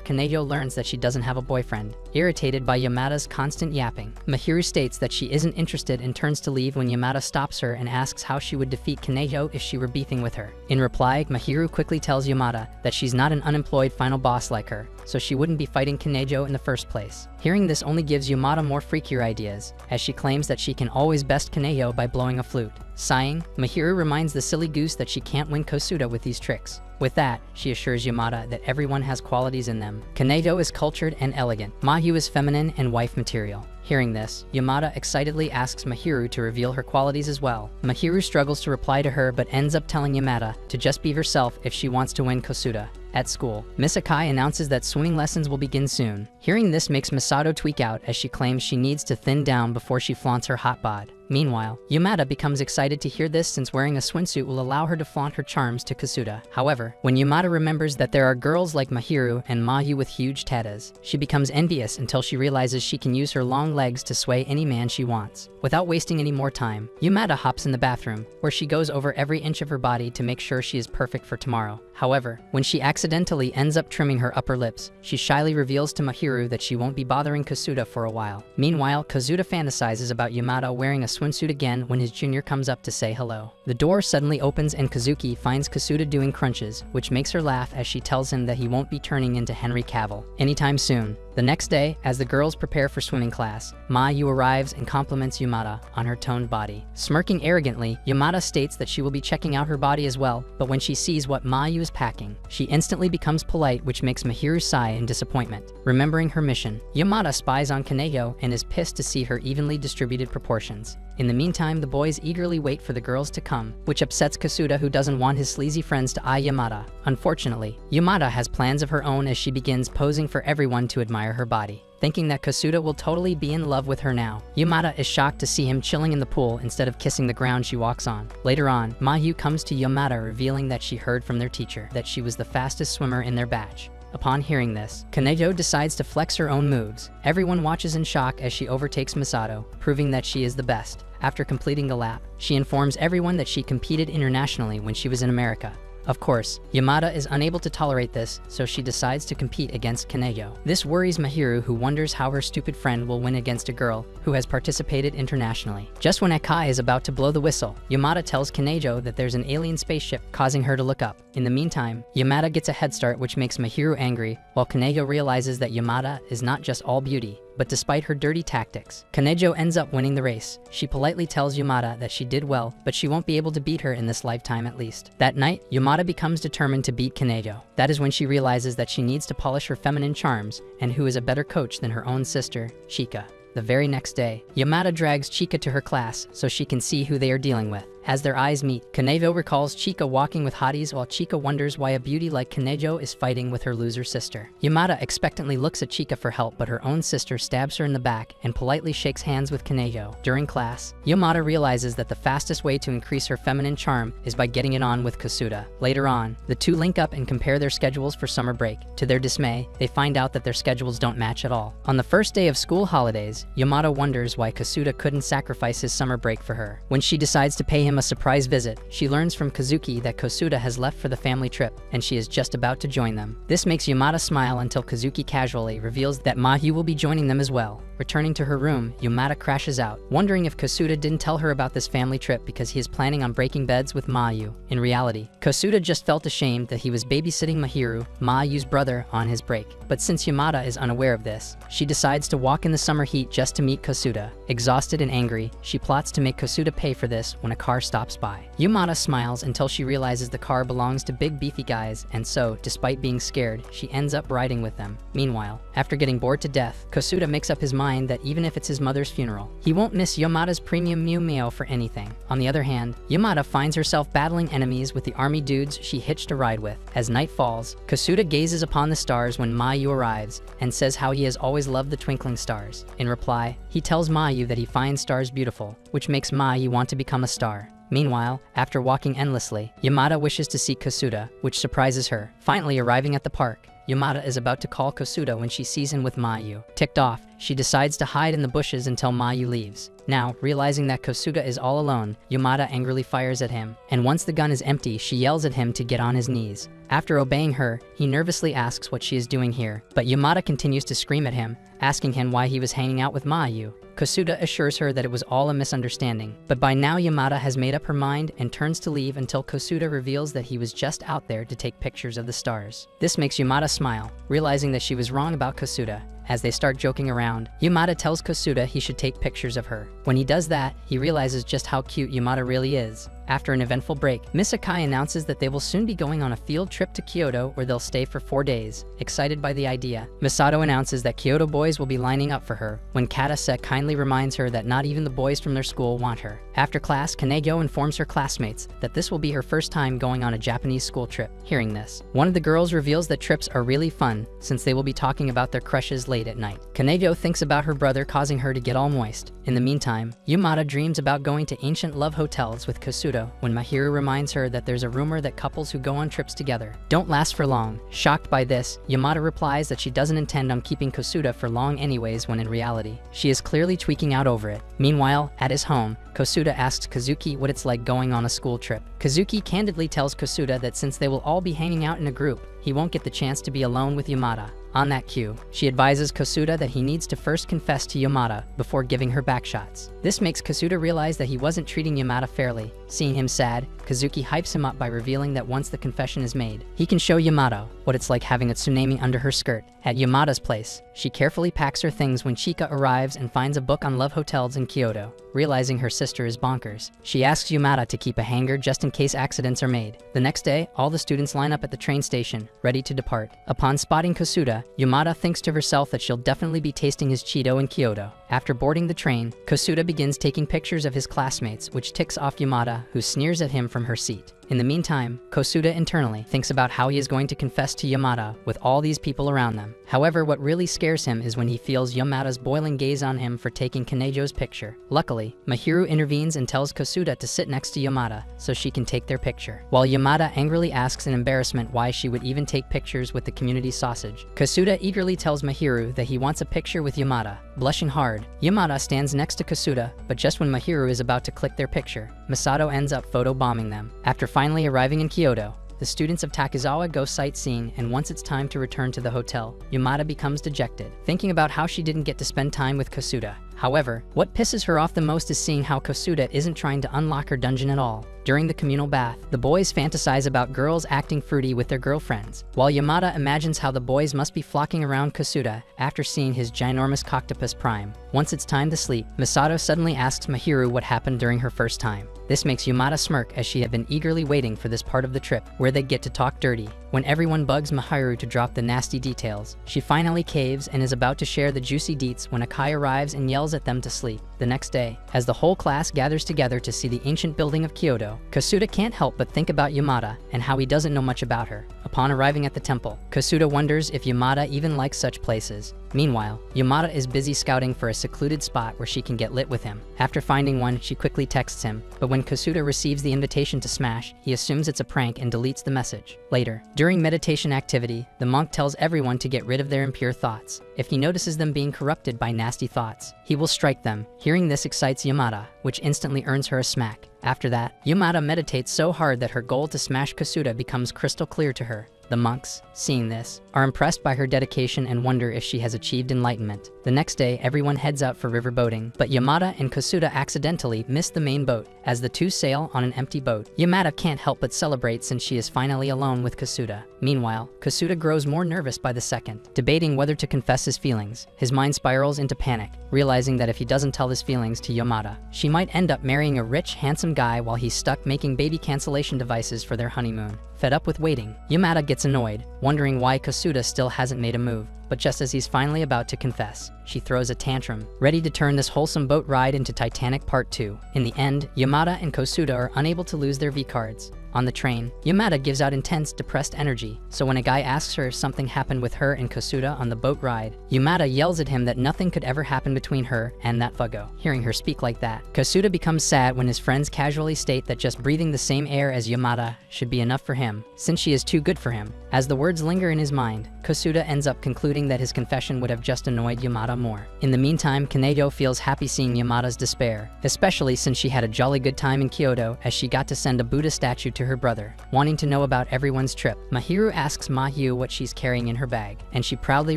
Kaneyo learns that she doesn't have a boyfriend. Irritated by Yamada's constant yapping, Mahiru states that she isn't interested and turns to leave when Yamada stops her and asks how she would defeat Kaneyo if she were beefing with her. In reply, Mahiru quickly tells Yamada that she's not an unemployed final boss like her, so she wouldn't be fighting Kaneyo in the first place. Hearing this only gives Yamada more freakier ideas, as she claims that she can always best Kaneyo by blowing a flute. Sighing, Mahiru reminds the silly goose that she can't win Kosuda with these tricks. With that, she assures Yamada that everyone has qualities in them. Kaneyo is cultured and elegant. Mayu is feminine and wife material. Hearing this, Yamada excitedly asks Mahiru to reveal her qualities as well. Mahiru struggles to reply to her but ends up telling Yamada to just be herself if she wants to win Kosuda. At school, Miss Akai announces that swimming lessons will begin soon. Hearing this makes Misato tweak out as she claims she needs to thin down before she flaunts her hot bod. Meanwhile, Yamada becomes excited to hear this since wearing a swimsuit will allow her to flaunt her charms to Kosuda. However, when Yamada remembers that there are girls like Mahiru and Mayu with huge tatas, she becomes envious until she realizes she can use her long legs to sway any man she wants. Without wasting any more time, Yamada hops in the bathroom, where she goes over every inch of her body to make sure she is perfect for tomorrow. However, when she accidentally ends up trimming her upper lips, she shyly reveals to Mahiru that she won't be bothering Kosuda for a while. Meanwhile, Kosuda fantasizes about Yamada wearing a swimsuit again when his junior comes up to say hello. The door suddenly opens and Kazuki finds Kosuda doing crunches, which makes her laugh as she tells him that he won't be turning into Henry Cavill anytime soon. The next day, as the girls prepare for swimming class, Mayu arrives and compliments Yamada on her toned body. Smirking arrogantly, Yamada states that she will be checking out her body as well, but when she sees what Mayu is packing, she instantly becomes polite, which makes Mahiru sigh in disappointment. Remembering her mission, Yamada spies on Kaneyo and is pissed to see her evenly distributed proportions. In the meantime, the boys eagerly wait for the girls to come, which upsets Kosuda, who doesn't want his sleazy friends to eye Yamada. Unfortunately, Yamada has plans of her own as she begins posing for everyone to admire her body. Thinking that Kosuda will totally be in love with her now, Yamada is shocked to see him chilling in the pool instead of kissing the ground she walks on. Later on, Mayu comes to Yamada revealing that she heard from their teacher that she was the fastest swimmer in their batch. Upon hearing this, Kaneyo decides to flex her own moves. Everyone watches in shock as she overtakes Misato, proving that she is the best. After completing the lap, she informs everyone that she competed internationally when she was in America. Of course, Yamada is unable to tolerate this, so she decides to compete against Kaneyo. This worries Mahiru, who wonders how her stupid friend will win against a girl who has participated internationally. Just when Akai is about to blow the whistle, Yamada tells Kaneyo that there's an alien spaceship, causing her to look up. In the meantime, Yamada gets a head start, which makes Mahiru angry, while Kaneyo realizes that Yamada is not just all beauty, but despite her dirty tactics, Kaneyo ends up winning the race. She politely tells Yamada that she did well, but she won't be able to beat her in this lifetime at least. That night, Yamada becomes determined to beat Kaneyo. That is when she realizes that she needs to polish her feminine charms, and who is a better coach than her own sister, Chika. The very next day, Yamada drags Chika to her class so she can see who they are dealing with. As their eyes meet, Kaneyo recalls Chika walking with hotties while Chika wonders why a beauty like Kaneyo is fighting with her loser sister. Yamada expectantly looks at Chika for help, but her own sister stabs her in the back and politely shakes hands with Kaneyo. During class, Yamada realizes that the fastest way to increase her feminine charm is by getting it on with Kosuda. Later on, the two link up and compare their schedules for summer break. To their dismay, they find out that their schedules don't match at all. On the first day of school holidays, Yamada wonders why Kosuda couldn't sacrifice his summer break for her. When she decides to pay him a surprise visit, she learns from Kazuki that Kosuda has left for the family trip, and she is just about to join them. This makes Yamada smile until Kazuki casually reveals that Mayu will be joining them as well. Returning to her room, Yamada crashes out, wondering if Kosuda didn't tell her about this family trip because he is planning on breaking beds with Mayu. In reality, Kosuda just felt ashamed that he was babysitting Mahiru, Mayu's brother, on his break. But since Yamada is unaware of this, she decides to walk in the summer heat just to meet Kosuda. Exhausted and angry, she plots to make Kosuda pay for this when a car car stops by. Yamada smiles until she realizes the car belongs to big beefy guys, and so, despite being scared, she ends up riding with them. Meanwhile, after getting bored to death, Kosuda makes up his mind that even if it's his mother's funeral, he won't miss Yamada's premium Mew Meow for anything. On the other hand, Yamada finds herself battling enemies with the army dudes she hitched a ride with. As night falls, Kosuda gazes upon the stars when Mayu arrives and says how he has always loved the twinkling stars. In reply, he tells Mayu that he finds stars beautiful, which makes Mayu want to become a star. Meanwhile, after walking endlessly, Yamada wishes to see Kosuda, which surprises her. Finally arriving at the park, Yamada is about to call Kosuda when she sees him with Mayu. Ticked off, she decides to hide in the bushes until Mayu leaves. Now, realizing that Kosuda is all alone, Yamada angrily fires at him, and once the gun is empty, she yells at him to get on his knees. After obeying her, he nervously asks what she is doing here, but Yamada continues to scream at him, asking him why he was hanging out with Mayu. Kosuda assures her that it was all a misunderstanding, but by now Yamada has made up her mind and turns to leave until Kosuda reveals that he was just out there to take pictures of the stars. This makes Yamada smile, realizing that she was wrong about Kosuda. As they start joking around, Yamada tells Kosuda he should take pictures of her. When he does that, he realizes just how cute Yamada really is. After an eventful break, Miss Akai announces that they will soon be going on a field trip to Kyoto where they'll stay for 4 days. Excited by the idea, Misato announces that Kyoto boys will be lining up for her, when Katase kindly reminds her that not even the boys from their school want her. After class, Kaneko informs her classmates that this will be her first time going on a Japanese school trip. Hearing this, one of the girls reveals that trips are really fun since they will be talking about their crushes late at night. Kaneko thinks about her brother causing her to get all moist. In the meantime, Yamada dreams about going to ancient love hotels with Kosuda when Mahiru reminds her that there's a rumor that couples who go on trips together don't last for long. Shocked by this, Yamada replies that she doesn't intend on keeping Kosuda for long anyways, when in reality, she is clearly tweaking out over it. Meanwhile, at his home, Kosuda asks Kazuki what it's like going on a school trip. Kazuki candidly tells Kosuda that since they will all be hanging out in a group, he won't get the chance to be alone with Yamada. On that cue, she advises Kosuda that he needs to first confess to Yamada before giving her backshots. This makes Kosuda realize that he wasn't treating Yamada fairly. Seeing him sad, Kazuki hypes him up by revealing that once the confession is made, he can show Yamada what it's like having a tsunami under her skirt. At Yamada's place, she carefully packs her things when Chika arrives and finds a book on love hotels in Kyoto. Realizing her sister is bonkers, she asks Yamada to keep a hanger just in case accidents are made. The next day, all the students line up at the train station, ready to depart. Upon spotting Kosuda, Yamada thinks to herself that she'll definitely be tasting his Cheeto in Kyoto. After boarding the train, Kosuda begins taking pictures of his classmates, which ticks off Yamada, who sneers at him from her seat. In the meantime, Kosuda internally thinks about how he is going to confess to Yamada with all these people around them. However, what really scares him is when he feels Yamada's boiling gaze on him for taking Kanejo's picture. Luckily, Mahiru intervenes and tells Kosuda to sit next to Yamada so she can take their picture. While Yamada angrily asks in embarrassment why she would even take pictures with the community sausage, Kosuda eagerly tells Mahiru that he wants a picture with Yamada. Blushing hard, Yamada stands next to Kosuda, but just when Mahiru is about to click their picture, Misato ends up photobombing them. After finally arriving in Kyoto, the students of Takizawa go sightseeing, and once it's time to return to the hotel, Yamada becomes dejected, thinking about how she didn't get to spend time with Kosuda. However, what pisses her off the most is seeing how Kosuda isn't trying to unlock her dungeon at all. During the communal bath, the boys fantasize about girls acting fruity with their girlfriends, while Yamada imagines how the boys must be flocking around Kosuda after seeing his ginormous Coctopus Prime. Once it's time to sleep, Misato suddenly asks Mahiru what happened during her first time. This makes Yamada smirk, as she had been eagerly waiting for this part of the trip, where they get to talk dirty. When everyone bugs Mahiru to drop the nasty details, she finally caves and is about to share the juicy deets when Akai arrives and yells at them to sleep. The next day, as the whole class gathers together to see the ancient building of Kyoto, Kosuda can't help but think about Yamada and how he doesn't know much about her. Upon arriving at the temple, Kosuda wonders if Yamada even likes such places. Meanwhile, Yamada is busy scouting for a secluded spot where she can get lit with him. After finding one, she quickly texts him, but when Kosuda receives the invitation to smash, he assumes it's a prank and deletes the message. Later, during meditation activity, the monk tells everyone to get rid of their impure thoughts. If he notices them being corrupted by nasty thoughts, he will strike them. Hearing this excites Yamada, which instantly earns her a smack. After that, Yamada meditates so hard that her goal to smash Kosuda becomes crystal clear to her. The monks, seeing this, are impressed by her dedication and wonder if she has achieved enlightenment. The next day, everyone heads out for river boating, but Yamada and Kosuda accidentally miss the main boat. As the two sail on an empty boat, Yamada can't help but celebrate since she is finally alone with Kosuda. Meanwhile, Kosuda grows more nervous by the second, debating whether to confess his feelings. His mind spirals into panic, realizing that if he doesn't tell his feelings to Yamada, she might end up marrying a rich, handsome guy while he's stuck making baby cancellation devices for their honeymoon. Fed up with waiting, Yamada gets annoyed, wondering why Kosuda still hasn't made a move. But just as he's finally about to confess, she throws a tantrum, ready to turn this wholesome boat ride into Titanic Part 2. In the end, Yamada and Kosuda are unable to lose their V-cards. On the train, Yamada gives out intense, depressed energy, so when a guy asks her if something happened with her and Kosuda on the boat ride, Yamada yells at him that nothing could ever happen between her and that fuggo. Hearing her speak like that, Kosuda becomes sad when his friends casually state that just breathing the same air as Yamada should be enough for him, since she is too good for him. As the words linger in his mind, Kosuda ends up concluding that his confession would have just annoyed Yamada more. In the meantime, Kaneyo feels happy seeing Yamada's despair, especially since she had a jolly good time in Kyoto as she got to send a Buddha statue to her brother. Wanting to know about everyone's trip, Mahiru asks Mahyu what she's carrying in her bag, and she proudly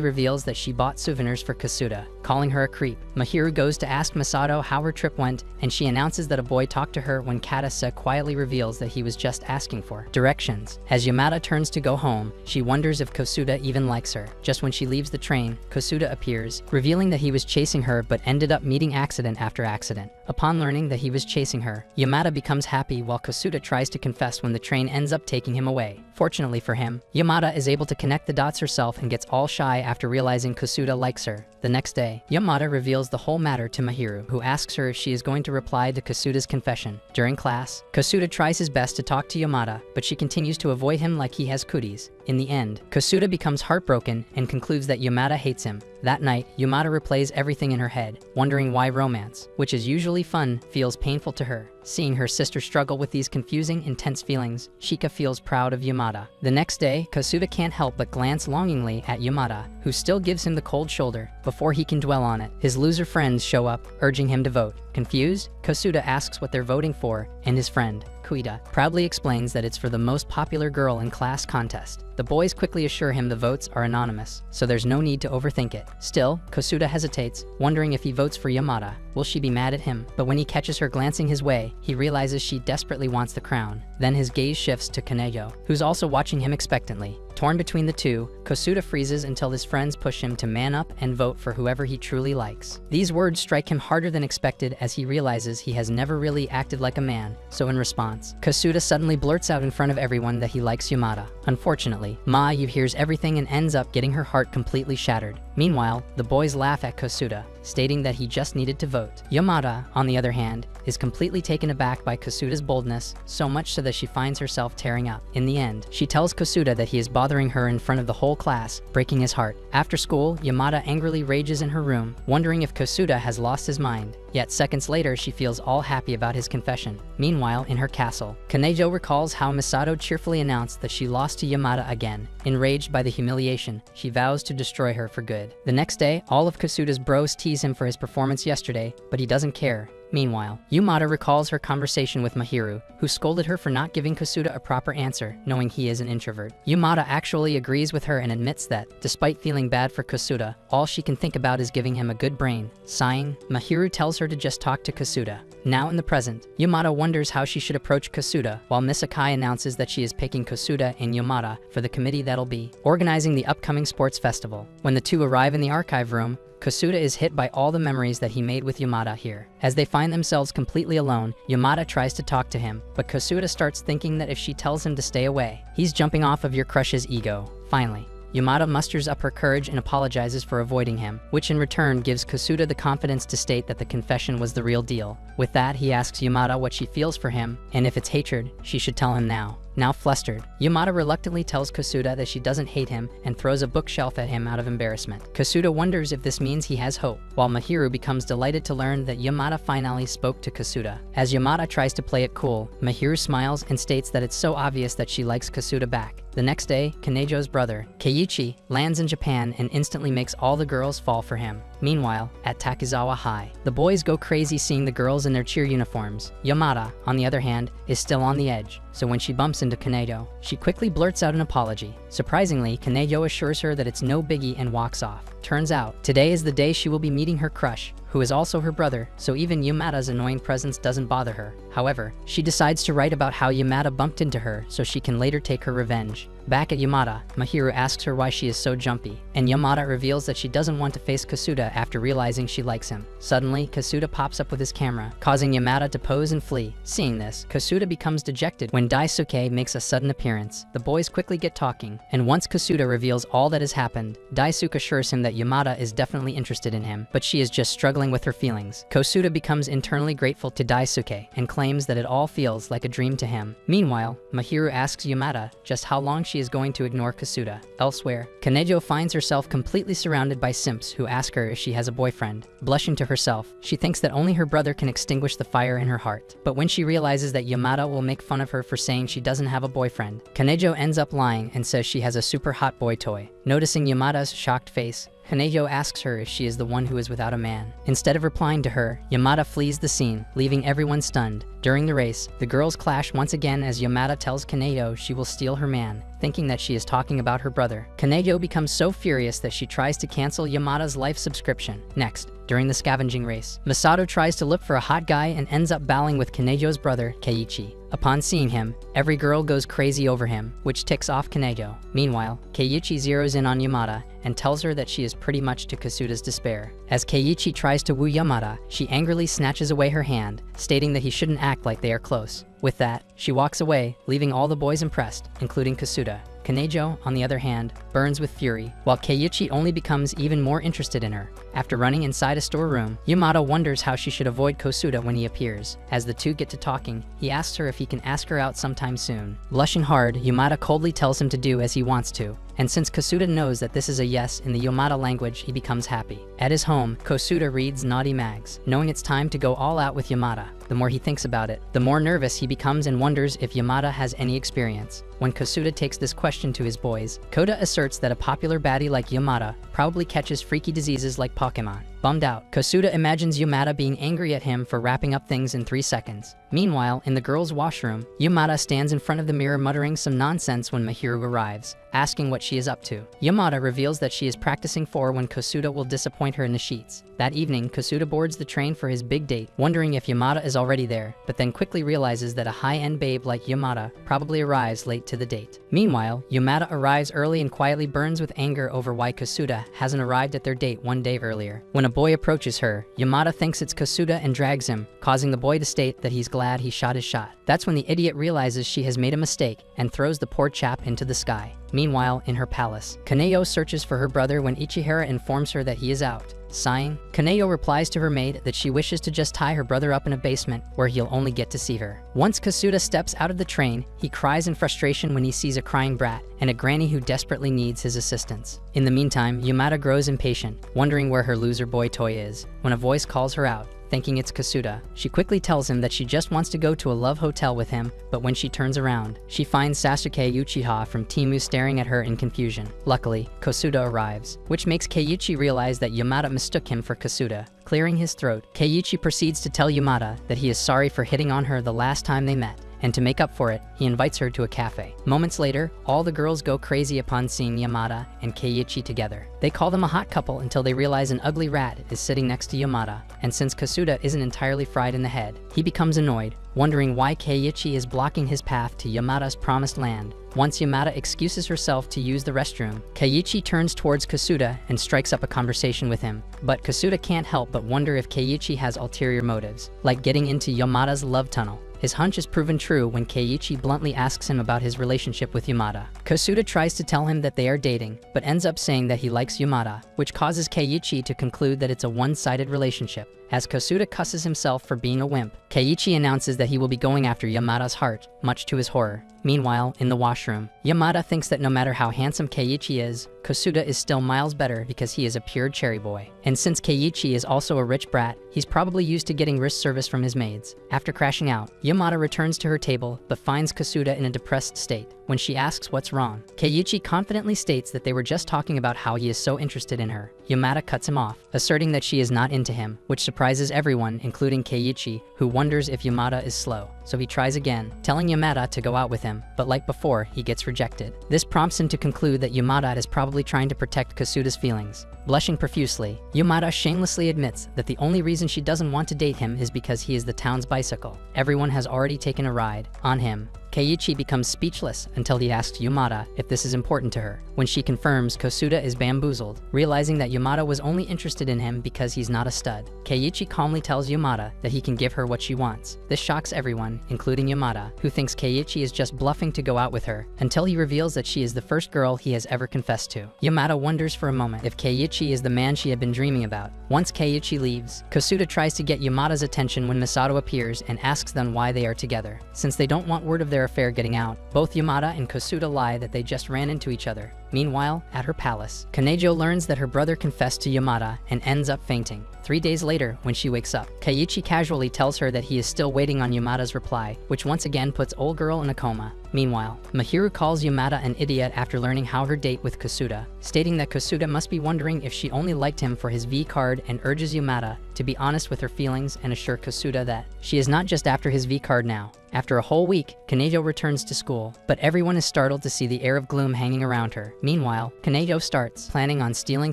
reveals that she bought souvenirs for Kosuda. Calling her a creep, Mahiru goes to ask Masato how her trip went, and she announces that a boy talked to her when Katasa quietly reveals that he was just asking for directions. As Yamada turns to go home, she wonders if Kosuda even likes her. Just when she leaves the train, Kosuda appears, revealing that he was chasing her but ended up meeting accident after accident. Upon learning that he was chasing her, Yamada becomes happy while Kosuda tries to confess when the train ends up taking him away. Fortunately for him, Yamada is able to connect the dots herself and gets all shy after realizing Kosuda likes her. The next day, Yamada reveals the whole matter to Mahiru, who asks her if she is going to reply to Kosuda's confession. During class, Kosuda tries his best to talk to Yamada, but she continues to avoid him like he has cooties. In the end, Kosuda becomes heartbroken and concludes that Yamada hates him. That night, Yamada replays everything in her head, wondering why romance, which is usually fun, feels painful to her. Seeing her sister struggle with these confusing, intense feelings, Shika feels proud of Yamada. The next day, Kosuda can't help but glance longingly at Yamada, who still gives him the cold shoulder. Before he can dwell on it, his loser friends show up, urging him to vote. Confused, Kosuda asks what they're voting for, and his friend, Kuida, proudly explains that it's for the most popular girl in class contest. The boys quickly assure him the votes are anonymous, so there's no need to overthink it. Still, Kosuda hesitates, wondering if he votes for Yamada, will she be mad at him? But when he catches her glancing his way, he realizes she desperately wants the crown. Then his gaze shifts to Kaneyo, who's also watching him expectantly. Torn between the two, Kosuda freezes until his friends push him to man up and vote for whoever he truly likes. These words strike him harder than expected as he realizes he has never really acted like a man, so in response, Kosuda suddenly blurts out in front of everyone that he likes Yamada. Unfortunately, Mayu hears everything and ends up getting her heart completely shattered. Meanwhile, the boys laugh at Kosuda, stating that he just needed to vote. Yamada, on the other hand, is completely taken aback by Kosuda's boldness, so much so that she finds herself tearing up. In the end, she tells Kosuda that he is bothering her in front of the whole class, breaking his heart. After school, Yamada angrily rages in her room, wondering if Kosuda has lost his mind. Yet seconds later, she feels all happy about his confession. Meanwhile, in her castle, Kanejo recalls how Misato cheerfully announced that she lost to Yamada again. Enraged by the humiliation, she vows to destroy her for good. The next day, all of Kosuda's bros tease him for his performance yesterday, but he doesn't care. Meanwhile, Yamada recalls her conversation with Mahiru, who scolded her for not giving Kosuda a proper answer, knowing he is an introvert. Yamada actually agrees with her and admits that, despite feeling bad for Kosuda, all she can think about is giving him a good brain. Sighing, Mahiru tells her to just talk to Kosuda. Now in the present, Yamada wonders how she should approach Kosuda, while Miss Akai announces that she is picking Kosuda and Yamada for the committee that'll be organizing the upcoming sports festival. When the two arrive in the archive room, Kosuda is hit by all the memories that he made with Yamada here. As they find themselves completely alone, Yamada tries to talk to him, but Kosuda starts thinking that if she tells him to stay away, he's jumping off of your crush's ego. Finally, Yamada musters up her courage and apologizes for avoiding him, which in return gives Kosuda the confidence to state that the confession was the real deal. With that, he asks Yamada what she feels for him, and if it's hatred, she should tell him now. Now flustered, Yamada reluctantly tells Kosuda that she doesn't hate him and throws a bookshelf at him out of embarrassment. Kosuda wonders if this means he has hope, while Mahiru becomes delighted to learn that Yamada finally spoke to Kosuda. As Yamada tries to play it cool, Mahiru smiles and states that it's so obvious that she likes Kosuda back. The next day, Kanejo's brother, Keiichi, lands in Japan and instantly makes all the girls fall for him. Meanwhile, at Takizawa High, the boys go crazy seeing the girls in their cheer uniforms. Yamada, on the other hand, is still on the edge, so when she bumps into Kanejo, she quickly blurts out an apology. Surprisingly, Kanejo assures her that it's no biggie and walks off. Turns out, today is the day she will be meeting her crush, who is also her brother, so even Yamada's annoying presence doesn't bother her. However, she decides to write about how Yamada bumped into her so she can later take her revenge. Back at Yamada, Mahiru asks her why she is so jumpy, and Yamada reveals that she doesn't want to face Kasuda after realizing she likes him. Suddenly, Kasuda pops up with his camera, causing Yamada to pose and flee. Seeing this, Kasuda becomes dejected when Daisuke makes a sudden appearance. The boys quickly get talking, and once Kasuda reveals all that has happened, Daisuke assures him that Yamada is definitely interested in him, but she is just struggling with her feelings. Kasuda becomes internally grateful to Daisuke and claims that it all feels like a dream to him. Meanwhile, Mahiru asks Yamada just how long she is going to ignore Kasuda. Elsewhere, Kanejo finds herself completely surrounded by simps who ask her if she has a boyfriend. Blushing to herself, she thinks that only her brother can extinguish the fire in her heart. But when she realizes that Yamada will make fun of her for saying she doesn't have a boyfriend, Kanejo ends up lying and says she has a super hot boy toy. Noticing Yamada's shocked face, Kanejo asks her if she is the one who is without a man. Instead of replying to her, Yamada flees the scene, leaving everyone stunned. During the race, the girls clash once again as Yamada tells Kanejo she will steal her man, thinking that she is talking about her brother. Kanejo becomes so furious that she tries to cancel Yamada's life subscription. Next, during the scavenging race, Masato tries to look for a hot guy and ends up battling with Kanejo's brother, Keiichi. Upon seeing him, every girl goes crazy over him, which ticks off Kanejo. Meanwhile, Keiichi zeroes in on Yamada and tells her that she is pretty much to Kasuda's despair. As Keiichi tries to woo Yamada, she angrily snatches away her hand, stating that he shouldn't act like they are close. With that, she walks away, leaving all the boys impressed, including Kasuda. Kanejo, on the other hand, burns with fury, while Keiichi only becomes even more interested in her. After running inside a storeroom, Yamada wonders how she should avoid Kasuda when he appears. As the two get to talking, he asks her if he can ask her out sometime soon. Blushing hard, Yamada coldly tells him to do as he wants to. And since Kasuda knows that this is a yes in the Yamada language, he becomes happy. At his home, Kasuda reads Naughty Mags, knowing it's time to go all out with Yamada. The more he thinks about it, the more nervous he becomes and wonders if Yamada has any experience. When Kasuda takes this question to his boys, Koda asserts that a popular baddie like Yamada probably catches freaky diseases like Pokemon. Bummed out, Kasuda imagines Yamada being angry at him for wrapping up things in 3 seconds. Meanwhile, in the girls' washroom, Yamada stands in front of the mirror muttering some nonsense when Mahiru arrives, asking what she is up to. Yamada reveals that she is practicing for when Kasuda will disappoint her in the sheets. That evening, Kasuda boards the train for his big date, wondering if Yamada is already there, but then quickly realizes that a high-end babe like Yamada probably arrives late to the date. Meanwhile, Yamada arrives early and quietly burns with anger over why Kasuda hasn't arrived at their date 1 day earlier. When a boy approaches her, Yamada thinks it's Kasuda and drags him, causing the boy to state that he's glad he shot his shot. That's when the idiot realizes she has made a mistake and throws the poor chap into the sky. Meanwhile, in her palace, Kaneyo searches for her brother when Ichihara informs her that he is out. Sighing, Kaneyo replies to her maid that she wishes to just tie her brother up in a basement where he'll only get to see her. Once Kasuda steps out of the train, he cries in frustration when he sees a crying brat and a granny who desperately needs his assistance. In the meantime, Yamada grows impatient, wondering where her loser boy toy is, when a voice calls her out. Thinking it's Kasuda, she quickly tells him that she just wants to go to a love hotel with him, but when she turns around, she finds Sasuke Uchiha from Temu staring at her in confusion. Luckily, Kasuda arrives, which makes Keiichi realize that Yamada mistook him for Kasuda. Clearing his throat, Keiichi proceeds to tell Yamada that he is sorry for hitting on her the last time they met, and to make up for it, he invites her to a cafe. Moments later, all the girls go crazy upon seeing Yamada and Keiichi together. They call them a hot couple until they realize an ugly rat is sitting next to Yamada, and since Kasuda isn't entirely fried in the head, he becomes annoyed, wondering why Keiichi is blocking his path to Yamada's promised land. Once Yamada excuses herself to use the restroom, Keiichi turns towards Kasuda and strikes up a conversation with him. But Kasuda can't help but wonder if Keiichi has ulterior motives, like getting into Yamada's love tunnel. His hunch is proven true when Keiichi bluntly asks him about his relationship with Yamada. Kasuda tries to tell him that they are dating, but ends up saying that he likes Yamada, which causes Keiichi to conclude that it's a one-sided relationship. As Kasuda cusses himself for being a wimp, Keiichi announces that he will be going after Yamada's heart, much to his horror. Meanwhile, in the washroom, Yamada thinks that no matter how handsome Keiichi is, Kosuda is still miles better because he is a pure cherry boy. And since Keiichi is also a rich brat, he's probably used to getting wrist service from his maids. After crashing out, Yamada returns to her table but finds Kosuda in a depressed state. When she asks what's wrong, Keiichi confidently states that they were just talking about how he is so interested in her. Yamada cuts him off, asserting that she is not into him, which surprises everyone, including Keiichi, who wonders if Yamada is slow. So he tries again, telling Yamada to go out with him, but like before, he gets rejected. This prompts him to conclude that Yamada is probably trying to protect Kosuda's feelings. Blushing profusely, Yamada shamelessly admits that the only reason she doesn't want to date him is because he is the town's bicycle. Everyone has already taken a ride on him. Keiichi becomes speechless until he asks Yamada if this is important to her. When she confirms, Kosuda is bamboozled, realizing that Yamada was only interested in him because he's not a stud. Keiichi calmly tells Yamada that he can give her what she wants. This shocks everyone, including Yamada, who thinks Keiichi is just bluffing to go out with her, until he reveals that she is the first girl he has ever confessed to. Yamada wonders for a moment if Keiichi is the man she had been dreaming about. Once Keiichi leaves, Kosuda tries to get Yamada's attention when Masato appears and asks them why they are together. Since they don't want word of their affair getting out, both Yamada and Kosuda lie that they just ran into each other. Meanwhile, at her palace, Kanejo learns that her brother confessed to Yamada and ends up fainting. 3 days later, when she wakes up, Keiichi casually tells her that he is still waiting on Yamada's reply, which once again puts old girl in a coma. Meanwhile, Mahiru calls Yamada an idiot after learning how her date with Kosuda, stating that Kosuda must be wondering if she only liked him for his V card, and urges Yamada to be honest with her feelings and assure Kosuda that she is not just after his V card now. After a whole week, Kanejo returns to school, but everyone is startled to see the air of gloom hanging around her. Meanwhile, Kanejo starts planning on stealing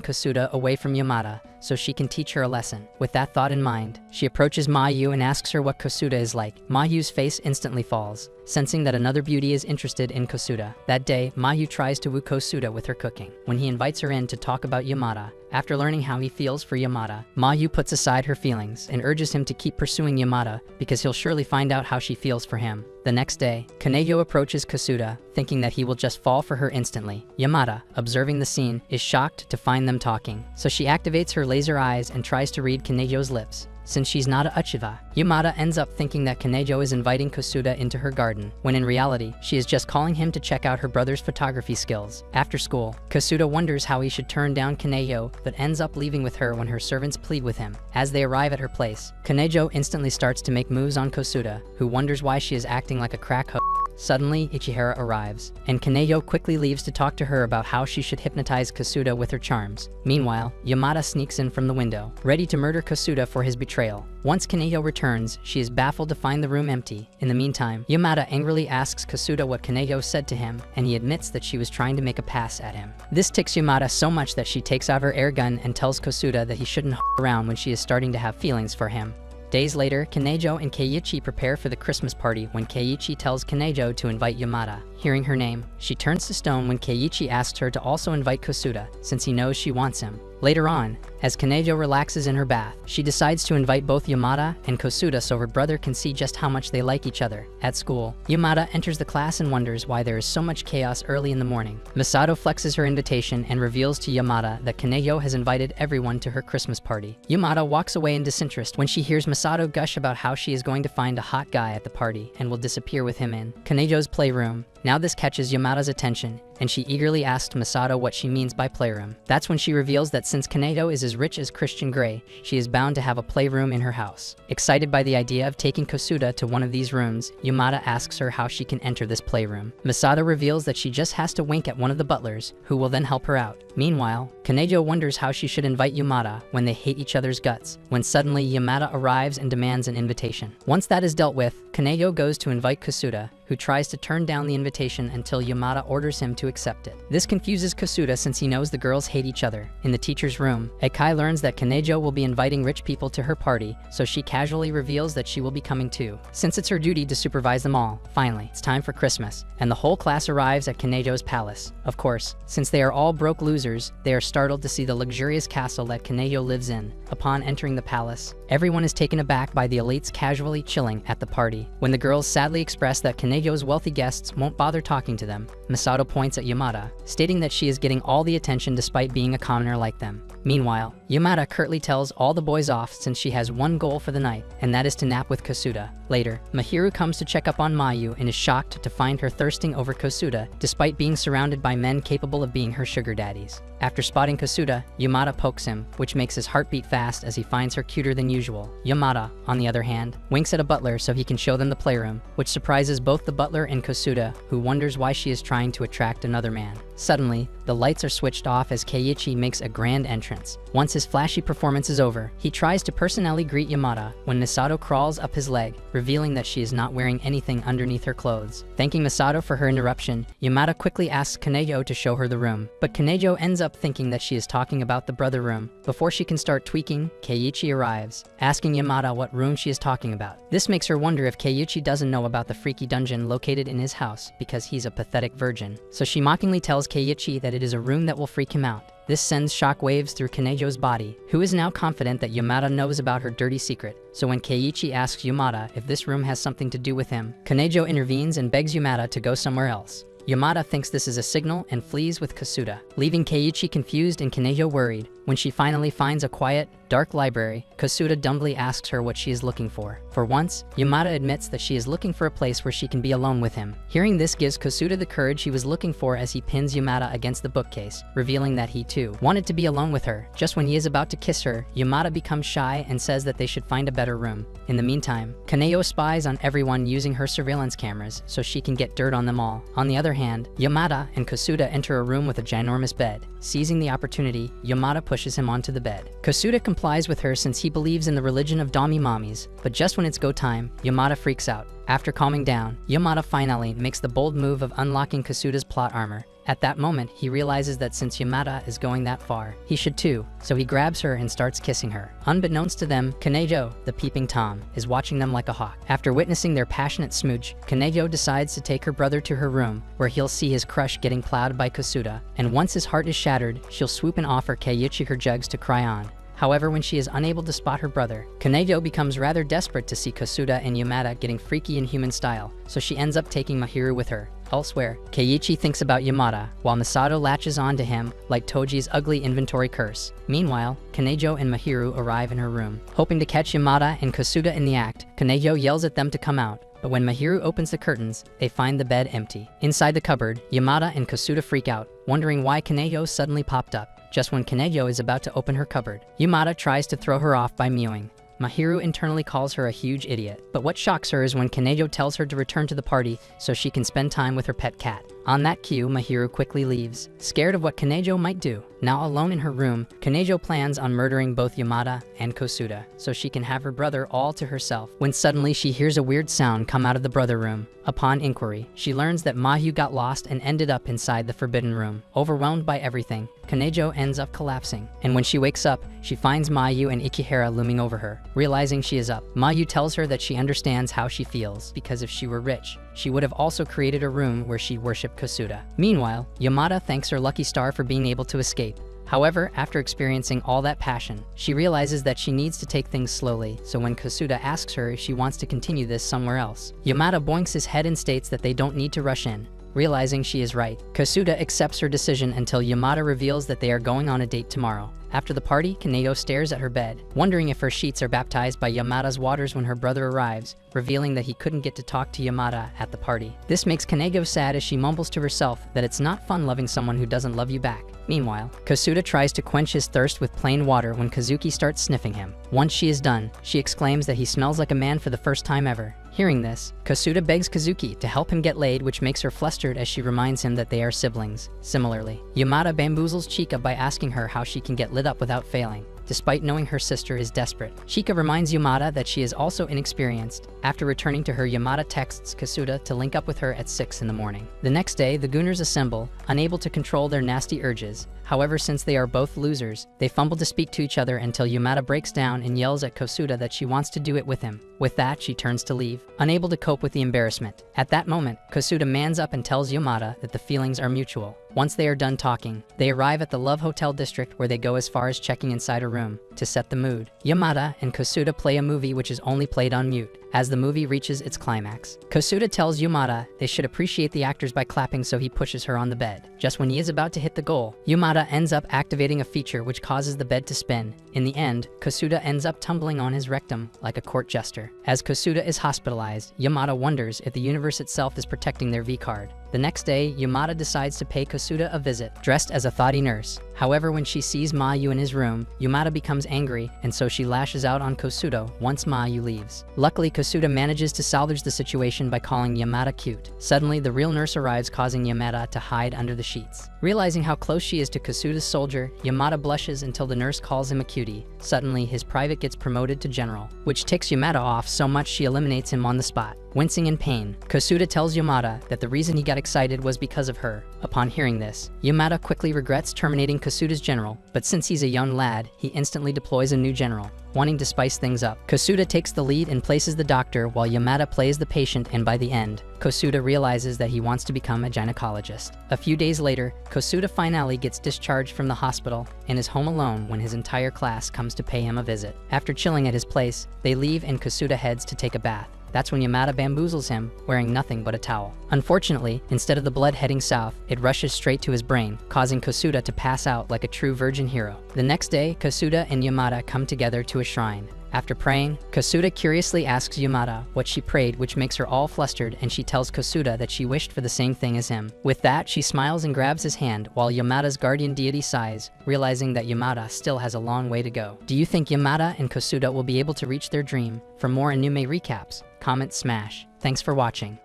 Kosuda away from Yamada so she can teach her a lesson. With that thought in mind, she approaches Mayu and asks her what Kosuda is like. Mayu's face instantly falls, sensing that another beauty is interested in Kosuda. That day, Mayu tries to woo Kosuda with her cooking. When he invites her in to talk about Yamada, after learning how he feels for Yamada, Mayu puts aside her feelings and urges him to keep pursuing Yamada because he'll surely find out how she feels for him. The next day, Kanejo approaches Kosuda, thinking that he will just fall for her instantly. Yamada, observing the scene, is shocked to find them talking, so she activates her laser eyes and tries to read Kanejo's lips. Since she's not a Uchiha, Yamada ends up thinking that Kanejo is inviting Kosuda into her garden, when in reality, she is just calling him to check out her brother's photography skills. After school, Kosuda wonders how he should turn down Kanejo, but ends up leaving with her when her servants plead with him. As they arrive at her place, Kanejo instantly starts to make moves on Kosuda, who wonders why she is acting like a crack hoe. Suddenly, Ichihara arrives, and Kanejo quickly leaves to talk to her about how she should hypnotize Kosuda with her charms. Meanwhile, Yamada sneaks in from the window, ready to murder Kosuda for his betrayal. Once Kanejo returns, she is baffled to find the room empty. In the meantime, Yamada angrily asks Kosuda what Kanejo said to him, and he admits that she was trying to make a pass at him. This ticks Yamada so much that she takes out her air gun and tells Kosuda that he shouldn't around when she is starting to have feelings for him. Days later, Kanejo and Keiichi prepare for the Christmas party when Keiichi tells Kanejo to invite Yamada. Hearing her name, she turns to stone when Keiichi asks her to also invite Kosuda, since he knows she wants him. Later on, as Kanejo relaxes in her bath, she decides to invite both Yamada and Kosuda so her brother can see just how much they like each other. At school, Yamada enters the class and wonders why there is so much chaos early in the morning. Masato flexes her invitation and reveals to Yamada that Kanejo has invited everyone to her Christmas party. Yamada walks away in disinterest when she hears Masato gush about how she is going to find a hot guy at the party and will disappear with him in Kanejo's playroom. Now this catches Yamada's attention, and she eagerly asks Masato what she means by playroom. That's when she reveals that since Kanejo is as rich as Christian Grey, she is bound to have a playroom in her house. Excited by the idea of taking Kosuda to one of these rooms, Yamada asks her how she can enter this playroom. Masato reveals that she just has to wink at one of the butlers, who will then help her out. Meanwhile, Kanejo wonders how she should invite Yamada when they hate each other's guts, when suddenly Yamada arrives and demands an invitation. Once that is dealt with, Kanejo goes to invite Kosuda, who tries to turn down the invitation until Yamada orders him to accept it. This confuses Kosuda since he knows the girls hate each other. In the teacher's room, Ekai learns that Kanejo will be inviting rich people to her party, so she casually reveals that she will be coming too, since it's her duty to supervise them all. Finally, it's time for Christmas, and the whole class arrives at Kanejo's palace. Of course, since they are all broke losers, they are startled to see the luxurious castle that Kanejo lives in. Upon entering the palace, everyone is taken aback by the elites casually chilling at the party. When the girls sadly express that Kanejo's wealthy guests won't bother talking to them, Masato points at Yamada, stating that she is getting all the attention despite being a commoner like them. Meanwhile, Yamada curtly tells all the boys off since she has one goal for the night, and that is to nap with Kosuda. Later, Mahiru comes to check up on Mayu and is shocked to find her thirsting over Kosuda, despite being surrounded by men capable of being her sugar daddies. After spotting Kosuda, Yamada pokes him, which makes his heart beat fast as he finds her cuter than usual. Yamada, on the other hand, winks at a butler so he can show them the playroom, which surprises both the butler and Kosuda, who wonders why she is trying to attract another man. Suddenly, the lights are switched off as Keiichi makes a grand entrance. Once his flashy performance is over, he tries to personally greet Yamada when Misato crawls up his leg, revealing that she is not wearing anything underneath her clothes. Thanking Misato for her interruption, Yamada quickly asks Kanejo to show her the room, but Kanejo ends up thinking that she is talking about the brother room. Before she can start tweaking, Keiichi arrives, asking Yamada what room she is talking about. This makes her wonder if Keiichi doesn't know about the freaky dungeon located in his house because he's a pathetic virgin. So she mockingly tells Keiichi that it is a room that will freak him out. This sends shockwaves through Kanejo's body, who is now confident that Yamada knows about her dirty secret. So when Keiichi asks Yamada if this room has something to do with him, Kanejo intervenes and begs Yamada to go somewhere else. Yamada thinks this is a signal and flees with Kosuda, leaving Keiichi confused and Kanejo worried. When she finally finds a quiet, dark library, Kosuda dumbly asks her what she is looking for. For once, Yamada admits that she is looking for a place where she can be alone with him. Hearing this gives Kosuda the courage he was looking for as he pins Yamada against the bookcase, revealing that he too wanted to be alone with her. Just when he is about to kiss her, Yamada becomes shy and says that they should find a better room. In the meantime, Kaneyo spies on everyone using her surveillance cameras so she can get dirt on them all. On the other hand, Yamada and Kosuda enter a room with a ginormous bed. Seizing the opportunity, Yamada pushes him onto the bed. Kosuda complies with her since he believes in the religion of Dami Mommies, but just when it's go time, Yamada freaks out. After calming down, Yamada finally makes the bold move of unlocking Kosuda's plot armor. At that moment, he realizes that since Yamada is going that far, he should too, so he grabs her and starts kissing her. Unbeknownst to them, Kanejo, the peeping Tom, is watching them like a hawk. After witnessing their passionate smooch, Kanejo decides to take her brother to her room, where he'll see his crush getting plowed by Kosuda, and once his heart is shattered, she'll swoop and offer Keiichi her jugs to cry on. However, when she is unable to spot her brother, Kanejo becomes rather desperate to see Kosuda and Yamada getting freaky in human style, so she ends up taking Mahiru with her. Elsewhere, Keiichi thinks about Yamada, while Misato latches on to him like Toji's ugly inventory curse. Meanwhile, Kanejo and Mahiru arrive in her room. Hoping to catch Yamada and Kosuda in the act, Kanejo yells at them to come out. But when Mahiru opens the curtains, they find the bed empty. Inside the cupboard, Yamada and Kosuda freak out, wondering why Kanejo suddenly popped up. Just when Kanejo is about to open her cupboard, Yamada tries to throw her off by mewing. Mahiru internally calls her a huge idiot, but what shocks her is when Kanejo tells her to return to the party so she can spend time with her pet cat. On that cue, Mahiru quickly leaves, scared of what Kanejo might do. Now alone in her room, Kanejo plans on murdering both Yamada and Kosuda so she can have her brother all to herself, when suddenly she hears a weird sound come out of the brother room. Upon inquiry, she learns that Mayu got lost and ended up inside the forbidden room. Overwhelmed by everything, Kanejo ends up collapsing, and when she wakes up, she finds Mayu and Ikihara looming over her. Realizing she is up, Mayu tells her that she understands how she feels, because if she were rich, she would have also created a room where she worshipped Kosuda. Meanwhile, Yamada thanks her lucky star for being able to escape. However, after experiencing all that passion, she realizes that she needs to take things slowly, so when Kosuda asks her if she wants to continue this somewhere else, Yamada boinks his head and states that they don't need to rush in. Realizing she is right, Kosuda accepts her decision until Yamada reveals that they are going on a date tomorrow. After the party, Kaneyo stares at her bed, wondering if her sheets are baptized by Yamada's waters when her brother arrives, revealing that he couldn't get to talk to Yamada at the party. This makes Kaneyo sad as she mumbles to herself that it's not fun loving someone who doesn't love you back. Meanwhile, Kosuda tries to quench his thirst with plain water when Kazuki starts sniffing him. Once she is done, she exclaims that he smells like a man for the first time ever. Hearing this, Kosuda begs Kazuki to help him get laid, which makes her flustered as she reminds him that they are siblings. Similarly, Yamada bamboozles Chika by asking her how she can get lit up without failing. Despite knowing her sister is desperate, Chika reminds Yamada that she is also inexperienced. After returning to her, Yamada texts Kosuda to link up with her at 6 in the morning. The next day, the Gooners assemble, unable to control their nasty urges. However, since they are both losers, they fumble to speak to each other until Yamada breaks down and yells at Kosuda that she wants to do it with him. With that, she turns to leave, unable to cope with the embarrassment. At that moment, Kosuda mans up and tells Yamada that the feelings are mutual. Once they are done talking, they arrive at the Love Hotel district, where they go as far as checking inside a room to set the mood. Yamada and Kosuda play a movie which is only played on mute. as the movie reaches its climax. Kosuda tells Yamada they should appreciate the actors by clapping, so he pushes her on the bed. Just when he is about to hit the goal, Yamada ends up activating a feature which causes the bed to spin. In the end, Kosuda ends up tumbling on his rectum like a court jester. As Kosuda is hospitalized, Yamada wonders if the universe itself is protecting their V-card. The next day, Yamada decides to pay Kosuda a visit, dressed as a thoughty nurse. However, when she sees Mayu in his room, Yamada becomes angry, and so she lashes out on Kosuda once Mayu leaves. Luckily, Kosuda manages to salvage the situation by calling Yamada cute. Suddenly, the real nurse arrives, causing Yamada to hide under the sheets. Realizing how close she is to Kosuda's soldier, Yamada blushes until the nurse calls him a cutie. Suddenly, his private gets promoted to general, which ticks Yamada off so much she eliminates him on the spot. Wincing in pain, Kosuda tells Yamada that the reason he got excited was because of her. Upon hearing this, Yamada quickly regrets terminating Kosuda's general, but since he's a young lad, he instantly deploys a new general, wanting to spice things up. Kosuda takes the lead and places the doctor while Yamada plays the patient, and by the end, Kosuda realizes that he wants to become a gynecologist. A few days later, Kosuda finally gets discharged from the hospital and is home alone when his entire class comes to pay him a visit. After chilling at his place, they leave and Kosuda heads to take a bath. That's when Yamada bamboozles him, wearing nothing but a towel. Unfortunately, instead of the blood heading south, it rushes straight to his brain, causing Kosuda to pass out like a true virgin hero. The next day, Kosuda and Yamada come together to a shrine. After praying, Kosuda curiously asks Yamada what she prayed, which makes her all flustered, and she tells Kosuda that she wished for the same thing as him. With that, she smiles and grabs his hand, while Yamada's guardian deity sighs, realizing that Yamada still has a long way to go. Do you think Yamada and Kosuda will be able to reach their dream? For more anime recaps, comment smash. Thanks for watching.